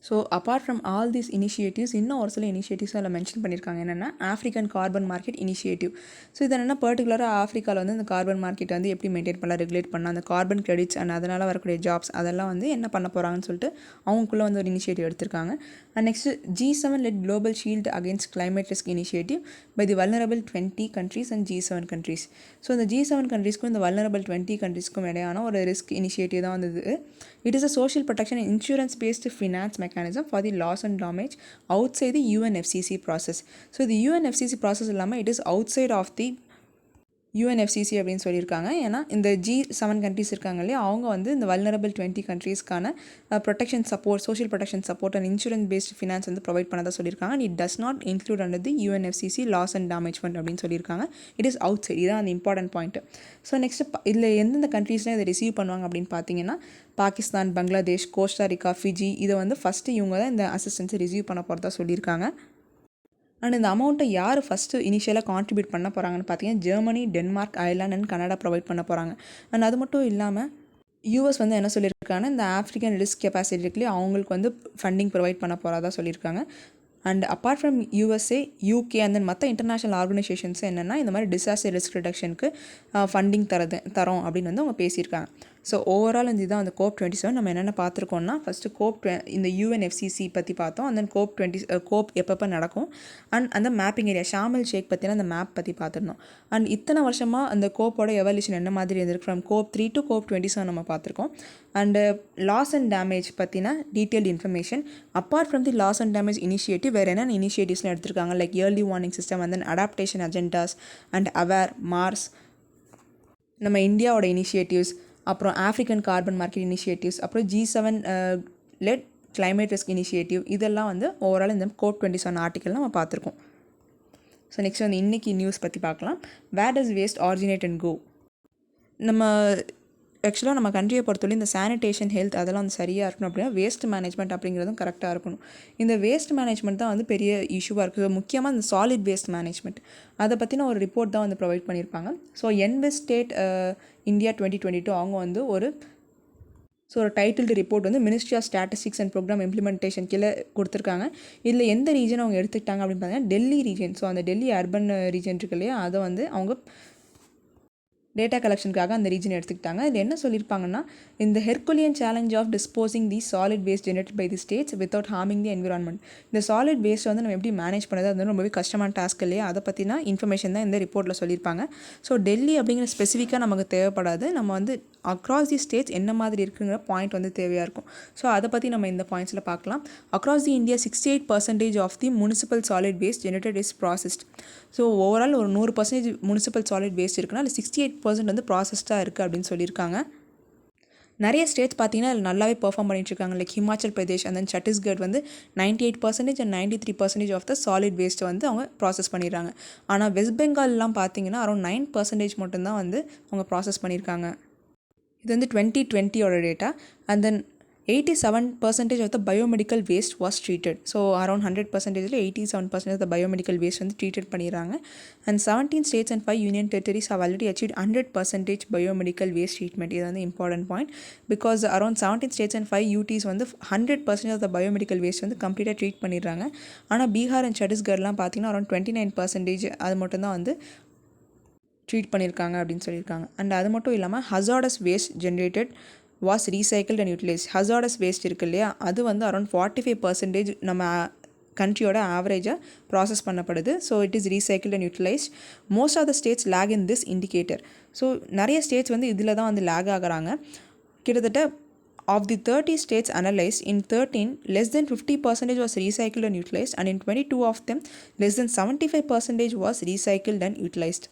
So apart from all these initiatives இன்னும் ஒரு சில இனிஷியேட்டிவ்ஸ் அதில் மென்ஷன் பண்ணியிருக்காங்க என்னென்னா African carbon market initiative. So இது என்னென்னா பர்டிகுலராக ஆஃப்ரிக்காவில் வந்து இந்த கார்பன் மார்க்கெட் வந்து எப்படி மெயின்டைன் பண்ணலாம், ரெகுலேட் பண்ணலாம், அந்த கார்பன் கிரெடிட்ஸ் அண்ட் அதனால் வரக்கூடிய ஜாப்ஸ் அதெல்லாம் வந்து என்ன பண்ண போகிறாங்கன்னு சொல்லிட்டு அவங்களுக்குள்ளே வந்து ஒரு இனிஷியேட்டிவ் எடுத்திருக்காங்க. And next G7 led global shield against climate risk initiative by the vulnerable 20 countries and G7 countries. So இந்த G7 countries-க்கும் இந்த வல்னரபிள் 20 countries-க்கும் இடையான ஒரு ரிஸ்க் இனிஷியேட்டிவ் தான் வந்தது. It is a social protection and insurance-based finance mechanism for the loss and damage outside the UNFCCC process. So the UNFCCC process இல்லாமல் it is outside of the UNFCCC அப்படின்னு சொல்லியிருக்காங்க. ஏன்னா இந்த G7 countries இருக்காங்க இல்லையா, அவங்க வந்து இந்த வல்னரபிள் 20 கண்ட்ரீஸ்க்கான protection support, social protection support and insurance based finance வந்து ப்ரொவைட் பண்ணதாக சொல்லியிருக்காங்க. And it does not include under the UNFCCC loss and damage fund அப்படின்னு சொல்லியிருக்காங்க. It is outside. இதான் அந்த இம்பார்ட்டன்ட் பாயிண்ட். ஸோ நெக்ஸ்ட் இதில் எந்தெந்த கண்ட்ரீஸ்லாம் இதை ரிசீவ் பண்ணுவாங்க அப்படின்னு பார்த்தீங்கன்னா பாகிஸ்தான், பங்களாதேஷ், கோஸ்டாரிக்கா, ஃபிஜி, இதை வந்து ஃபஸ்ட்டு இவங்க தான் இந்த அசிஸ்டன்ஸை ரிசீவ் பண்ண போகிறதா சொல்லியிருக்காங்க. அண்ட் இந்த அமௌண்ட்டை யார் ஃபஸ்ட்டு இனிஷியலாக கான்ட்ரிபியூட் பண்ண போகிறாங்கன்னு பார்த்தீங்கன்னா Germany, Denmark, Ireland and Canada provide பண்ண போகிறாங்க. அண்ட் அது மட்டும் இல்லாமல் யூஎஸ் வந்து என்ன சொல்லியிருக்காங்கன்னா இந்த ஆஃப்ரிக்கன் ரிஸ்க் கெப்பாசிட்டி இருக்குல்லையே அவங்களுக்கு வந்து ஃபண்டிங் ப்ரொவைட் பண்ண போகிறதா சொல்லியிருக்காங்க. And apart from USA, UK and then மற்ற இன்டர்நேஷ்னல் ஆர்கனைசேஷன்ஸ் என்னென்னா இந்த மாதிரி டிசாஸ்டர் ரிஸ்க் ரிடக்ஷனுக்கு ஃபண்டிங் தரோம் அப்படின்னு வந்து அவங்க பேசியிருக்காங்க. ஸோ ஓவரால் இதுதான் அந்த COP27 நம்ம என்னென்ன பார்த்துருக்கோம்னா ஃபஸ்ட்டு இந்த UNFCCC பற்றி பார்த்தோம். அண்ட் தென் COP எப்பப்போ நடக்கும் அண்ட் அந்த மேப்பிங் ஏரியா ஷாமல் ஷேக் பற்றின அந்த மேப் பற்றி பார்த்துருந்தோம். அண்ட் இத்தனை வருஷமாக அந்த கோப்போட எவல்யூஷன் என்ன மாதிரி இருந்திருக்கு ஃப்ரம் COP3 to COP27 நம்ம பார்த்துருக்கோம். அண்டு லாஸ் அண்ட் டேமேஜ் பற்றின detailed information. Apart from the loss and damage initiative வேறு என்னென்ன இனிஷியேட்டிவ்ஸ்லாம் எடுத்திருக்காங்க like early warning system and then adaptation agendas and aware MARS, நம்ம இந்தியாவோட இனிஷியேட்டிவ்ஸ், அப்புறம் ஆஃப்ரிக்கன் கார்பன் மார்க்கெட் இனிஷியேட்டிவ்ஸ், அப்புறம் G7 let climate risk initiative, இதெல்லாம் வந்து ஓவரால் இந்த COP27 ஆர்டிக்கல் நம்ம பார்த்துருக்கோம். ஸோ நெக்ஸ்ட் வந்து இன்றைக்கி நியூஸ் பற்றி பார்க்கலாம். வேர் டஸ் வேஸ்ட் ஆரிஜினேட் அண்ட் கோ. நம்ம ஆக்சுவலாக நம்ம கண்ட்ரியை பொறுத்தவரை இந்த சானிடேஷன், ஹெல்த் அதெல்லாம் வந்து சரியாக இருக்கணும் அப்படின்னா வேஸ்ட் மேனேஜ்மெண்ட் அப்படிங்கிறதும் கரெக்டாக இருக்கணும். இந்த வேஸ்ட் மேனேஜ்மெண்ட் தான் வந்து பெரிய இஷ்யூவாக இருக்குது. முக்கியமாக இந்த சாலிட் வேஸ்ட் மேனேஜ்மெண்ட் அதை பற்றின ஒரு ரிப்போர்ட் தான் வந்து ப்ரொவைட் பண்ணியிருப்பாங்க. ஸோ என்வெஸ்டேட் இந்தியா 2022 அவங்க வந்து ஒரு டைட்டில்டு ரிப்போர்ட் வந்து ministry of statistics and programme implementation கீழே கொடுத்துருக்காங்க. இதில் எந்த ரீஜன் அவங்க எடுத்துக்கிட்டாங்க அப்படின்னு பார்த்தீங்கன்னா டெல்லி ரீஜன். ஸோ அந்த டெல்லி அர்பன் ரீஜன் இருக்கு இல்லையா, அதை வந்து அவங்க டேட்டா கலெக்ஷனுக்காக அந்த ரீஜன் எடுத்துக்கிட்டாங்க. இதில் என்ன சொல்லியிருப்பாங்கன்னா இந்த Herculean challenge of disposing the solid waste generate by the states without harming the environment. இந்த சாலிட் வேஸ்ட் வந்து நம்ம எப்படி மேனேஜ் பண்ணுறது, அது வந்து ரொம்பவே கஷ்டமான டாஸ்க் இல்லையா, அதை பற்றினா இன்ஃபர்மேஷன் தான் இந்த ரிப்போர்ட்டில் சொல்லியிருப்பாங்க. ஸோ டெல்லி அப்படிங்கிற ஸ்பெசிஃபிக்காக நமக்கு தேவைப்படாது, நம்ம வந்து அக்ராஸ் தி ஸ்டேட்ஸ் என்ன மாதிரி இருக்குங்கிற பாயிண்ட் வந்து தேவையாக இருக்கும். ஸோ அதை பற்றி நம்ம இந்த பாயிண்ட்ஸில் பார்க்கலாம். Across the India 68% of the municipal solid waste generated is processed. So overall ஒரு 100% முனிசிபல் சாலிட் வேஸ்ட் இருக்குன்னா அதில் 68% வந்து ப்ராசஸ்டாக இருக்குது அப்படின்னு சொல்லியிருக்காங்க. நிறைய ஸ்டேட்ஸ் பார்த்தீங்கன்னா அதில் நல்லாவே பெர்ஃபார்ம் பண்ணிட்டுருக்காங்க. Like Himachal Pradesh and then Chhattisgarh வந்து 98% அண்ட் 93% ஆஃப் த சாலிட் வேஸ்ட்டை வந்து அவங்க ப்ராசஸ் பண்ணிடுறாங்க. ஆனால் வெஸ்ட் பெங்கால்லாம் பார்த்தீங்கன்னா அரௌண்ட் 9% மட்டும்தான் வந்து அவங்க ப்ராசஸ் பண்ணியிருக்காங்க. இது வந்து 2020 data. And then 87% of the biomedical waste was treated. So around 100%ல் 87% ஆஃப் த பயோமெடிக்கல் வேஸ்ட் வந்து ட்ரீட்டட் பண்ணிடுறாங்க. அண்ட் 17 states and 5 union territories have already achieved 100% biomedical waste treatment. இது வந்து important point. Because around 17 states and 5 UTs வந்து 100% of the biomedical waste வந்து கம்ப்ளீட்டாக treat பண்ணிடுறாங்க. ஆனால் பீகார் அண்ட் சத்தீஸ்கர்லாம் பார்த்தீங்கன்னா அரௌண்ட் 29% அது மட்டும்தான் வந்து ட்ரீட் பண்ணியிருக்காங்க அப்படின்னு சொல்லியிருக்காங்க. அண்ட் அது மட்டும் இல்லாமல் hazardous waste generated was recycled and utilise. Hazardous waste இருக்கு இல்லையா, அது வந்து அரௌண்ட் 45% நம்ம கண்ட்ரியோட ஆவரேஜாக ப்ராசஸ் பண்ணப்படுது. So it is recycled and utilised. Most of the states lag in this indicator. So நிறைய ஸ்டேட்ஸ் வந்து இதில் தான் வந்து லேக் ஆகுறாங்க. கிட்டத்தட்ட of the 30 states analyzed, in 13 less than 50% was recycled and utilized, and in 22 of them less than 75% was recycled and utilized.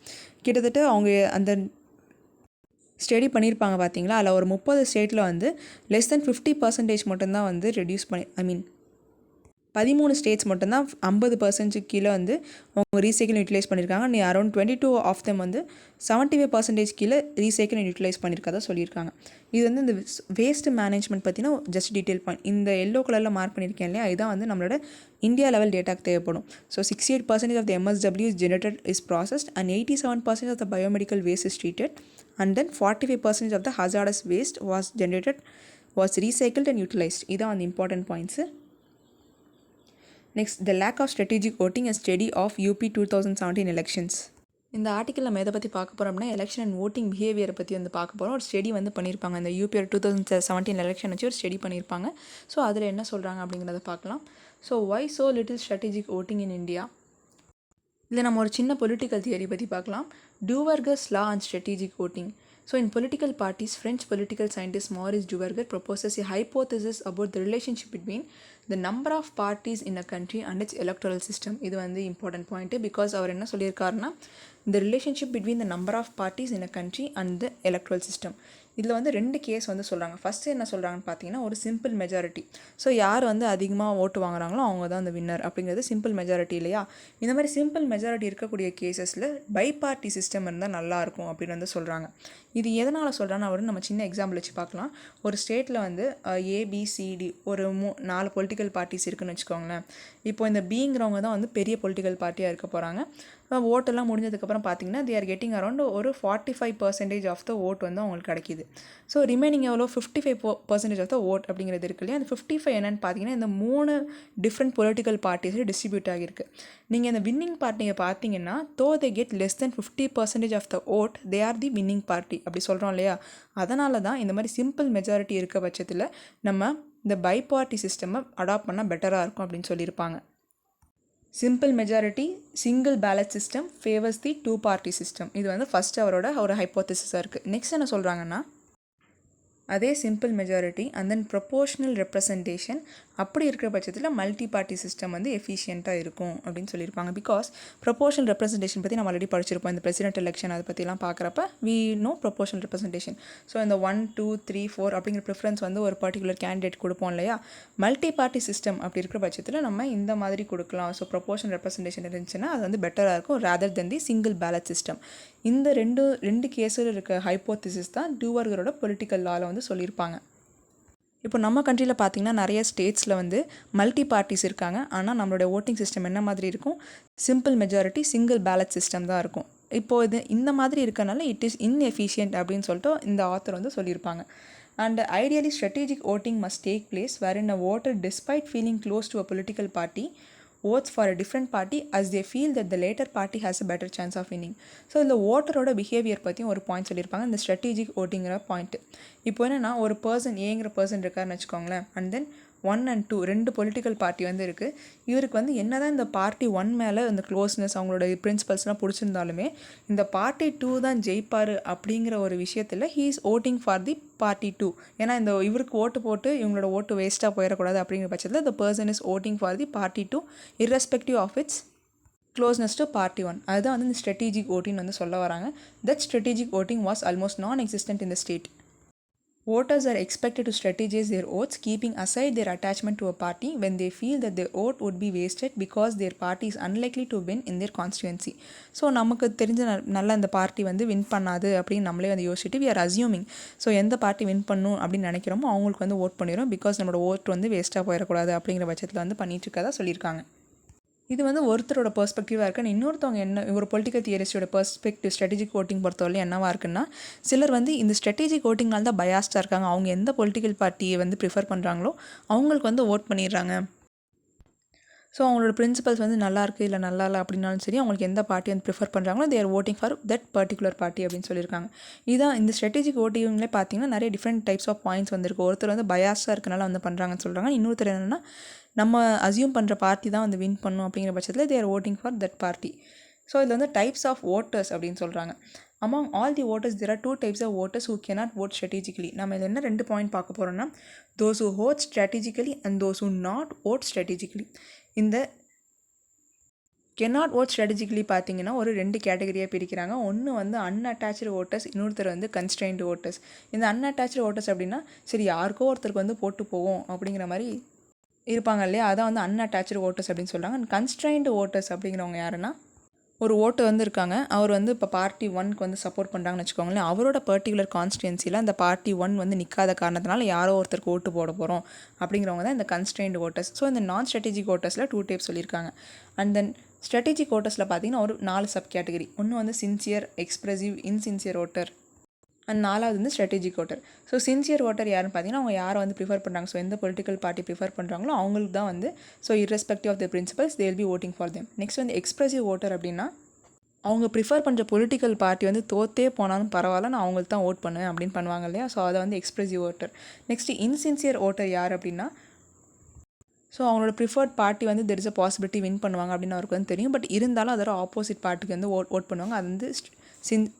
கிட்டத்தட்ட அவங்க அந்த ஸ்டடி பண்ணியிருப்பாங்க பார்த்தீங்களா, அதில் ஒரு 30 ஸ்டேட்டில் வந்து லெஸ் தென் 50% மட்டும்தான் வந்து ரெடியூஸ் பண்ணி 13 ஸ்டேட்ஸ் மட்டும்தான் 50% கீழே வந்து அவங்க ரீசைக்கிள் யூட்டிலைஸ் பண்ணியிருக்காங்க. நீ அரௌண்ட் 22 ஆஃப் தெம் வந்து 75% கீழே ரீசைக்கிள் யூட்டிலைஸ் பண்ணியிருக்கதா சொல்லியிருக்காங்க. இது வந்து இந்த வேஸ்ட் மேனேஜ்மெண்ட் பற்றினா ஜஸ்ட் டீட்டெயில் பாயிண்ட். இந்த எல்லோ கலரில் மார்க் பண்ணியிருக்கேன் இல்லையா, இதுதான் வந்து நம்மளோட இந்தியா லெவல் டேட்டாக்கு தேவைப்படும். So 68% of the MSW is generated is processed and 87% of the biomedical waste is treated and then 45% of the hazardous waste was generated was recycled and utilized. இதான் அந்த important points. Next the lack of strategic voting as study of UP 2017 elections. இந்த article நம்ம எதை பற்றி பார்க்க போகிறோம்னா election and voting பிஹேவியரை பற்றி வந்து பார்க்க போகிறோம். ஒரு ஸ்டடி வந்து பண்ணியிருப்பாங்க இந்த யூபிஆர் 2017 எலெக்ஷன் வச்சு ஒரு ஸ்டடி பண்ணியிருப்பாங்க. ஸோ அதில் என்ன சொல்கிறாங்க அப்படிங்கிறத பார்க்கலாம். So why so little strategic voting in India. இதில் நம்ம ஒரு சின்ன பொலிட்டிக்கல் தியரி பற்றி பார்க்கலாம். Duverger's law and strategic voting. So in political parties, French political scientist Maurice Duverger proposes a hypothesis about the relationship between the number of parties in a country and its electoral system. இது வந்து important point because அவர் என்ன சொல்லியிருக்காருன்னா the relationship between the number of parties in a country and the electoral system. இதில் வந்து 2 case வந்து சொல்கிறாங்க. First என்ன சொல்கிறாங்கன்னு பார்த்தீங்கன்னா ஒரு சிம்பிள் மெஜாரிட்டி. ஸோ யார் வந்து அதிகமாக ஓட்டு வாங்குறாங்களோ அவங்க தான் அந்த வின்னர் அப்படிங்கிறது சிம்பிள் மெஜாரிட்டி இல்லையா. இந்த மாதிரி சிம்பிள் மெஜாரிட்டி இருக்கக்கூடிய கேசஸில் பை பார்ட்டி சிஸ்டம் இருந்தால் நல்லாயிருக்கும் அப்படின்னு வந்து சொல்கிறாங்க. இது எதனால் சொல்கிறான்னு அவர் நம்ம சின்ன எக்ஸாம்பிள் வச்சு பார்க்கலாம். ஒரு ஸ்டேட்டில் வந்து ஏபிசிடி ஒரு 4 பொலிட்டிக்கல் பார்ட்டிஸ் இருக்குதுன்னு வச்சுக்கோங்களேன். இப்போ இந்த பிங்கிறவங்க தான் வந்து பெரிய பொலிட்டிக்கல் பார்ட்டியாக இருக்க போகிறாங்க. ஓட்டெல்லாம் முடிஞ்சதுக்கப்புறம் பார்த்தீங்கன்னா they are getting around ஒரு 45% ஆஃப் த ஓட் வந்து அவங்களுக்கு கிடைக்கிது. ஸோ ரிமைனிங் எவ்வளோ 55% ஆஃப் த ஓட் அப்படிங்கிறது இருக்கு இல்லையா. அந்த 55 என்னென்னு பார்த்தீங்கன்னா இந்த 3 டிஃப்ரெண்ட் பொலிட்டிக்கல் பார்ட்டிஸில் டிஸ்ட்ரிபியூட் ஆகியிருக்கு. நீங்கள் இந்த வின்னிங் பார்ட்டியை பார்த்தீங்கன்னா they get less than 50% of the vote they are the winning party அப்படி சொல்கிறோம் இல்லையா. அதனால தான் இந்த மாதிரி சிம்பிள் மெஜாரிட்டி இருக்க பட்சத்தில் நம்ம இந்த பை பார்ட்டி சிஸ்டமை அடாப்ட் பண்ணால் பெட்டராக இருக்கும் அப்படின்னு சொல்லியிருப்பாங்க. Simple majority single ballot system favours the 2 party system. இது வந்து ஃபஸ்ட்டு அவரோட ஒரு ஹைப்போதசிஸாக இருக்குது. நெக்ஸ்ட் என்ன சொல்கிறாங்கன்னா அதே simple majority and then proportional representation அப்படி இருக்கிற பட்சத்தில் மல்டி பார்ட்டி சிஸ்டம் வந்து எஃபிஷியண்ட்டாக இருக்கும் அப்படின்னு சொல்லியிருப்பாங்க. பிகாஸ் ப்ரொபோஷனல் ரெப்ரசன்டேஷன் பற்றி நம்ம ஆல்ரெடி படிச்சிருப்போம். இந்த பிரசிடென்ட் எலெக்ஷன் அதை பற்றிலாம் பார்க்குறப்ப we know proportional representation. So இந்த 1 2 3 4 அப்படிங்கிற ப்ரிஃபரன்ஸ் வந்து ஒரு பர்டிகுலர் கேண்டிடேட் கொடுப்போம் இல்லையா. மல்டி பார்ட்டி சிஸ்டம் அப்படி இருக்கிற பட்சத்தில் நம்ம இந்த மாதிரி கொடுக்கலாம். ஸோ ப்ரொபோஷனல் ரெப்ரசன்டேஷன் இருந்துச்சுன்னா அது வந்து பெட்டராக இருக்கும் rather than the single ballot system. இந்த ரெண்டு கேஸில் இருக்க ஹைப்போதிசிஸ் தான் டூவர்கரோட பொலிட்டிக்கல் லாவில் வந்து சொல்லியிருப்பாங்க. இப்போ நம்ம கண்ட்ரியில் பார்த்திங்கன்னா நிறைய ஸ்டேட்ஸில் வந்து மல்டி பார்ட்டிஸ் இருக்காங்க. ஆனால் நம்மளோட ஓட்டிங் சிஸ்டம் என்ன மாதிரி இருக்கும், simple majority single ballot system தான் இருக்கும். இப்போது இந்த மாதிரி இருக்கனால இட் இஸ் இன்எஃபிஷியன்ட் அப்படின்னு சொல்லிட்டு இந்த ஆத்தர் வந்து சொல்லியிருப்பாங்க. And ideally strategic voting must take place wherein a voter despite feeling close to a political party votes for a different party as they feel that the later party has a better chance of winning. So இந்த ஓட்டரோட behaviour பற்றியும் ஒரு point சொல்லியிருப்பாங்க இந்த strategic ஓட்டிங்கிற point. இப்போ என்னென்னா ஒரு ஏங்கிற person இருக்காருன்னு வச்சுக்கோங்களேன். And then 1 and 2 2 political party வந்து இருக்குது. இவருக்கு வந்து என்ன தான் இந்த பார்ட்டி 1 மேலே இந்த க்ளோஸ்னஸ் அவங்களோட பிரின்சிபல்ஸ்லாம் பிடிச்சிருந்தாலுமே இந்த பார்ட்டி 2 தான் ஜெயிப்பார் அப்படிங்கிற ஒரு விஷயத்தில் he is voting for the party 2. ஏன்னா இந்த இவருக்கு ஓட்டு போட்டு இவங்களோட ஓட்டு வேஸ்ட்டாக போயிடக்கூடாது அப்படிங்கிற பட்சத்தில் the person is voting for the party 2 irrespective of its closeness to party 1. அதுதான் வந்து இந்த ஸ்ட்ராட்டஜிக் ஓட்டிங் வந்து சொல்ல வராங்க. That strategic voting was almost non-existent in the state. Voters are expected to strategize their votes, keeping aside their attachment to a party when they feel that their vote would be wasted because their party is unlikely to win in their constituency. So நமக்கு தெரிஞ்ச நல்லா இந்த party வந்து win பண்ணாது அப்படின்னு நம்மளே வந்து யோசிச்சுட்டு we are assuming. ஸோ எந்த பார்ட்டி வின் பண்ணும் அப்படின்னு நினைக்கிறோமோ அவங்களுக்கு வந்து ஓட் பண்ணிடும். பிகாஸ் நம்மளோட ஓட் வந்து வேஸ்ட்டாக போயிடக்கூடாது அப்படிங்கிற பட்சத்தில் வந்து பண்ணிட்டு இருக்கதா சொல்லியிருக்காங்க. இது வந்து ஒருத்தரோட பெர்ஸ்பெக்டிவாக இருக்குது. இன்னொருத்தவங்க என்ன ஒரு பொலிட்டிக்கல் தியரிஸ்டோட பெர்ஸ்பெக்டிவ் ஸ்ட்ராட்டஜிக் ஓட்டிங் பொறுத்தவரை என்னவாக இருக்குன்னா சிலர் வந்து இந்த ஸ்ட்ராட்டஜிக் ஓட்டிங்னால தான் பயாஸ்டாக இருக்காங்க. அவங்க எந்த பொலிட்டிக்கல் பார்ட்டியை வந்து ப்ரிஃபர் பண்ணுறாங்களோ அவங்களுக்கு வந்து ஓட் பண்ணிடுறாங்க. ஸோ அவங்களோட பிரின்சிபல்ஸ் வந்து நல்லா இருக்குது இல்லை நல்லா இல்லை அப்படின்னாலும் சரி அவங்களுக்கு எந்த பார்ட்டி வந்து ப்ரிஃபர் பண்ணுறாங்களோ they are voting for that particular party அப்படின்னு சொல்லியிருக்காங்க. இதான் இந்த ஸ்ட்ராட்டஜிக் ஓட்டிங்லேயே பார்த்தீங்கன்னா நிறைய டிஃப்ரெண்ட் டைப்ஸ் ஆஃப் பாயிண்ட்ஸ் வந்துருக்கு. ஒருத்தர் வந்து பயாஸாக இருக்கனால வந்து பண்ணுறாங்கன்னு சொல்கிறாங்க. இன்னொருத்தர் என்னென்னா நம்ம அசியூம் பண்ணுற பார்ட்டி தான் வந்து வின் பண்ணும் அப்படிங்கிற பட்சத்தில் they are voting for that party. So இதில் வந்து டைப்ஸ் ஆஃப் voters அப்படின்னு சொல்கிறாங்க. among all the voters there are 2 types of voters who cannot vote strategically. நம்ம இதில் என்ன 2 பாயிண்ட் பார்க்க போகிறோம்னா those who vote strategically and those who not vote strategically. இந்த cannot vote strategically பார்த்தீங்கன்னா ஒரு 2 கேட்டகரியாக பிரிக்கிறாங்க. ஒன்று வந்து அன்அட்டாச்சு voters, இன்னொருத்தர் வந்து கன்ஸ்ட்ரெயின்டு voters. இந்த அன்அட்டாச்சு voters அப்படின்னா சரி யாருக்கோ ஒருத்தருக்கு வந்து போட்டு போவோம் அப்படிங்கிற மாதிரி இருப்பாங்க இல்லையா, அதான் வந்து அன்அட்டாச்சு voters அப்படின்னு சொல்கிறாங்க. அண்ட் கன்ஸ்ட்ரெயின்டு voters அப்படிங்கிறவங்க யாருன்னா ஒரு ஓட்டு வந்து இருக்காங்க, அவர் வந்து இப்போ பார்ட்டி 1க்கு வந்து சப்போர்ட் பண்ணுறாங்கன்னு வச்சுக்கோங்களேன். அவரோட பர்டிகுலர் கான்ஸ்டிடுவன்சியில் அந்த பார்ட்டி 1 வந்து நிற்காத காரணத்தினால யாரோ ஒருத்தருக்கு ஓட்டு போட போகிறோம் அப்படிங்கிறவங்க தான் இந்த கன்ஸ்ட்ரெயின்டு voters. ஸோ இந்த நான் ஸ்ட்ராட்டஜிக் voters 2 டைப்ஸ் சொல்லியிருக்காங்க. அண்ட் தென் ஸ்ட்ராட்டஜிக் voters பார்த்தீங்கன்னா ஒரு 4 சப் கேட்டகரி. ஒன்று வந்து சின்சியர், எக்ஸ்ப்ரெசிவ், இன்சின்சியர் voter. அண்ட் 4வது வந்து strategic voter. So sincere voter யாருன்னு பார்த்தீங்கன்னா அவங்க யாரை வந்து ப்ரிஃபர் பண்ணுறாங்க, ஸோ எந்த பொலிட்டிக்கல் பார்ட்டி ப்ரிஃபர் பண்ணுறாங்களோ அவங்களுக்கு தான் வந்து so irrespective of the principles they will be voting for them. Next வந்து எக்ஸ்பிரசிவ் ஓட்டர் அப்படின்னா அவங்க ப்ரிஃபர் பண்ணுற பொலிட்டிக்கல் பார்ட்டி வந்து தோற்றே போனாலும் பரவாயில்ல, நான் அவங்களுக்கு தான் ஓட் பண்ணுவேன் அப்படின்னு பண்ணுவாங்க இல்லையா, ஸோ அதை வந்து எக்ஸ்பிரசிவ் ஓட்டர். நெக்ஸ்ட்டு இன்சின்சியர் ஓட்டர் யார் அப்படின்னா ஸோ அவங்களோட ப்ரிஃபர்ட் பார்ட்டி வந்து there is a possibility win பண்ணுவாங்க அப்படின்னு அவருக்கு வந்து தெரியும், பட் இருந்தாலும் அதோட ஆப்போசிட் பார்ட்டிக்கு வந்து ஓட் பண்ணுவாங்க, அது வந்து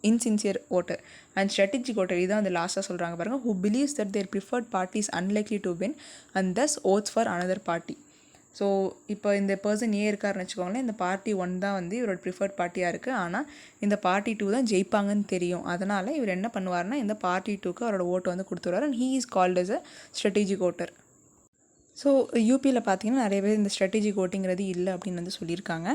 இன்சின்சியர் ஓட்டர். அண்ட் ஸ்ட்ராட்டஜிக் ஓட்டர் இதான் வந்து லாஸ்ட்டாக சொல்கிறாங்க பாருங்கள், who believes that their preferred party is unlikely to win and thus votes for another party. So இப்போ இந்த பர்சன் இருக்காருன்னு வச்சுக்கோங்களேன், இந்த பார்ட்டி 1 தான் வந்து இவரோட ப்ரிஃபர்ட் பார்ட்டியாக இருக்குது, ஆனால் இந்த பார்ட்டி 2 தான் ஜெயிப்பாங்கன்னு தெரியும், அதனால் இவர் என்ன பண்ணுவார்னா இந்த பார்ட்டி 2க்கு அவரோட ஓட்டை வந்து கொடுத்துருவார். And he is called as a strategic voter. So யூபியில் பார்த்தீங்கன்னா நிறைய பேர் இந்த ஸ்ட்ராட்டஜிக் ஓட்டிங்கிறது இல்லை அப்படின்னு வந்து சொல்லியிருக்காங்க.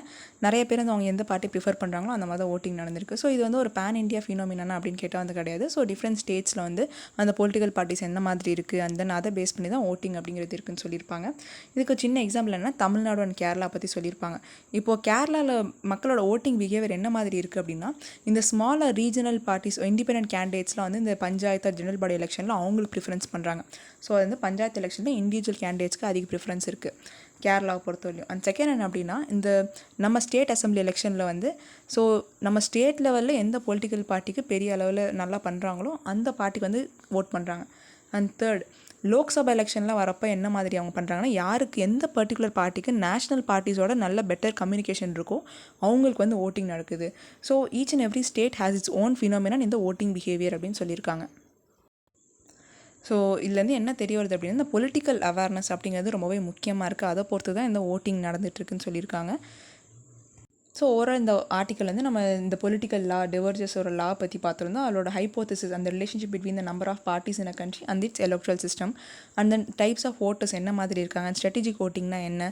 நிறைய பேர் வந்து அவங்க எந்த பார்ட்டி ப்ரிஃபர் பண்ணுறாங்களோ அந்த மாதிரி தான் ஓட்டிங் நடந்திருக்கு. ஸோ இது வந்து ஒரு பேன் இண்டியா ஃபினோமினா அப்படின்னு கேட்டால் வந்து கிடையாது. ஸோ டிஃப்ரெண்ட் ஸ்டேட்ஸில் வந்து அந்த பொலிட்டிக்கல் பார்ட்டிஸ் எந்த மாதிரி இருக்குது அண்ட் தென் அதை பேஸ் பண்ணி தான் ஓட்டிங் அப்படிங்கிறது இருக்குன்னு சொல்லியிருப்பாங்க. இதுக்கு சின்ன எக்ஸாம்பிள் என்ன, தமிழ்நாடு அண்ட் கேரளா பற்றி சொல்லியிருப்பாங்க. இப்போது கேரளாவில் மக்களோட ஓட்டிங் பிஹேவியர் என்ன மாதிரி இருக்குது அப்படின்னா, இந்த ஸ்மாலர் ரீஜனல் பார்ட்டிஸ் இண்டிபெண்டன்ட் கேண்டிடேட்ஸ்லாம் வந்து இந்த பஞ்சாயத்து ஜெனரல் பாடி எலெக்ஷனில் அவங்களுக்கு ப்ரிஃபரன்ஸ் பண்ணுறாங்க. ஸோ அது வந்து பஞ்சாயத்து எலெக்ஷனில் இண்டிவிஜுவல் கேண்டிடேட்ஸ்க்கு அதிக ப்ரிஃபரன்ஸ் இருக்குது கேரளாவை பொறுத்தவரையும். அண்ட் செகண்ட் என்ன அப்படின்னா, இந்த நம்ம ஸ்டேட் அசம்பிளி எலெக்ஷனில் வந்து ஸோ நம்ம ஸ்டேட் லெவலில் எந்த பொலிட்டிக்கல் பார்ட்டிக்கு பெரிய அளவில் நல்லா பண்ணுறாங்களோ அந்த பார்ட்டிக்கு வந்து ஓட் பண்ணுறாங்க. அண்ட் தேர்ட், லோக்சபா எலெக்ஷனில் வரப்போ என்ன மாதிரி அவங்க பண்ணுறாங்கன்னா, யாருக்கு எந்த பர்டிகுலர் பார்ட்டிக்கு நேஷ்னல் பார்ட்டிஸோட நல்ல பெட்டர் கம்யூனிகேஷன் இருக்கோ அவங்களுக்கு வந்து ஓட்டிங் நடக்குது. So each and every state has its own phenomena இந்த ஓட்டிங் பிஹேவியர் அப்படின்னு சொல்லியிருக்காங்க. ஸோ இதுலேருந்து என்ன தெரிய வருது அப்படின்னா, இந்த பொலிட்டிக்கல் அவேர்னஸ் அப்படிங்கிறது ரொம்பவே முக்கியமாக இருக்குது, அதை பொறுத்து தான் இந்த ஓட்டிங் நடந்துகிட்ருக்குன்னு சொல்லியிருக்காங்க. ஸோ ஓவரால் இந்த ஆர்டிக்கல் வந்து நம்ம இந்த பொலிட்டிக்கல் லா டிவர்ஜஸோட லா பற்றி பார்த்துருந்தோம். அதோட ஹைப்போதிசிஸ் அந்த relationship between the number of parties in a country and its electoral system and then types of voters என்ன மாதிரி இருக்காங்க, ஸ்ட்ராட்டஜிக் ஓட்டிங்னா என்ன,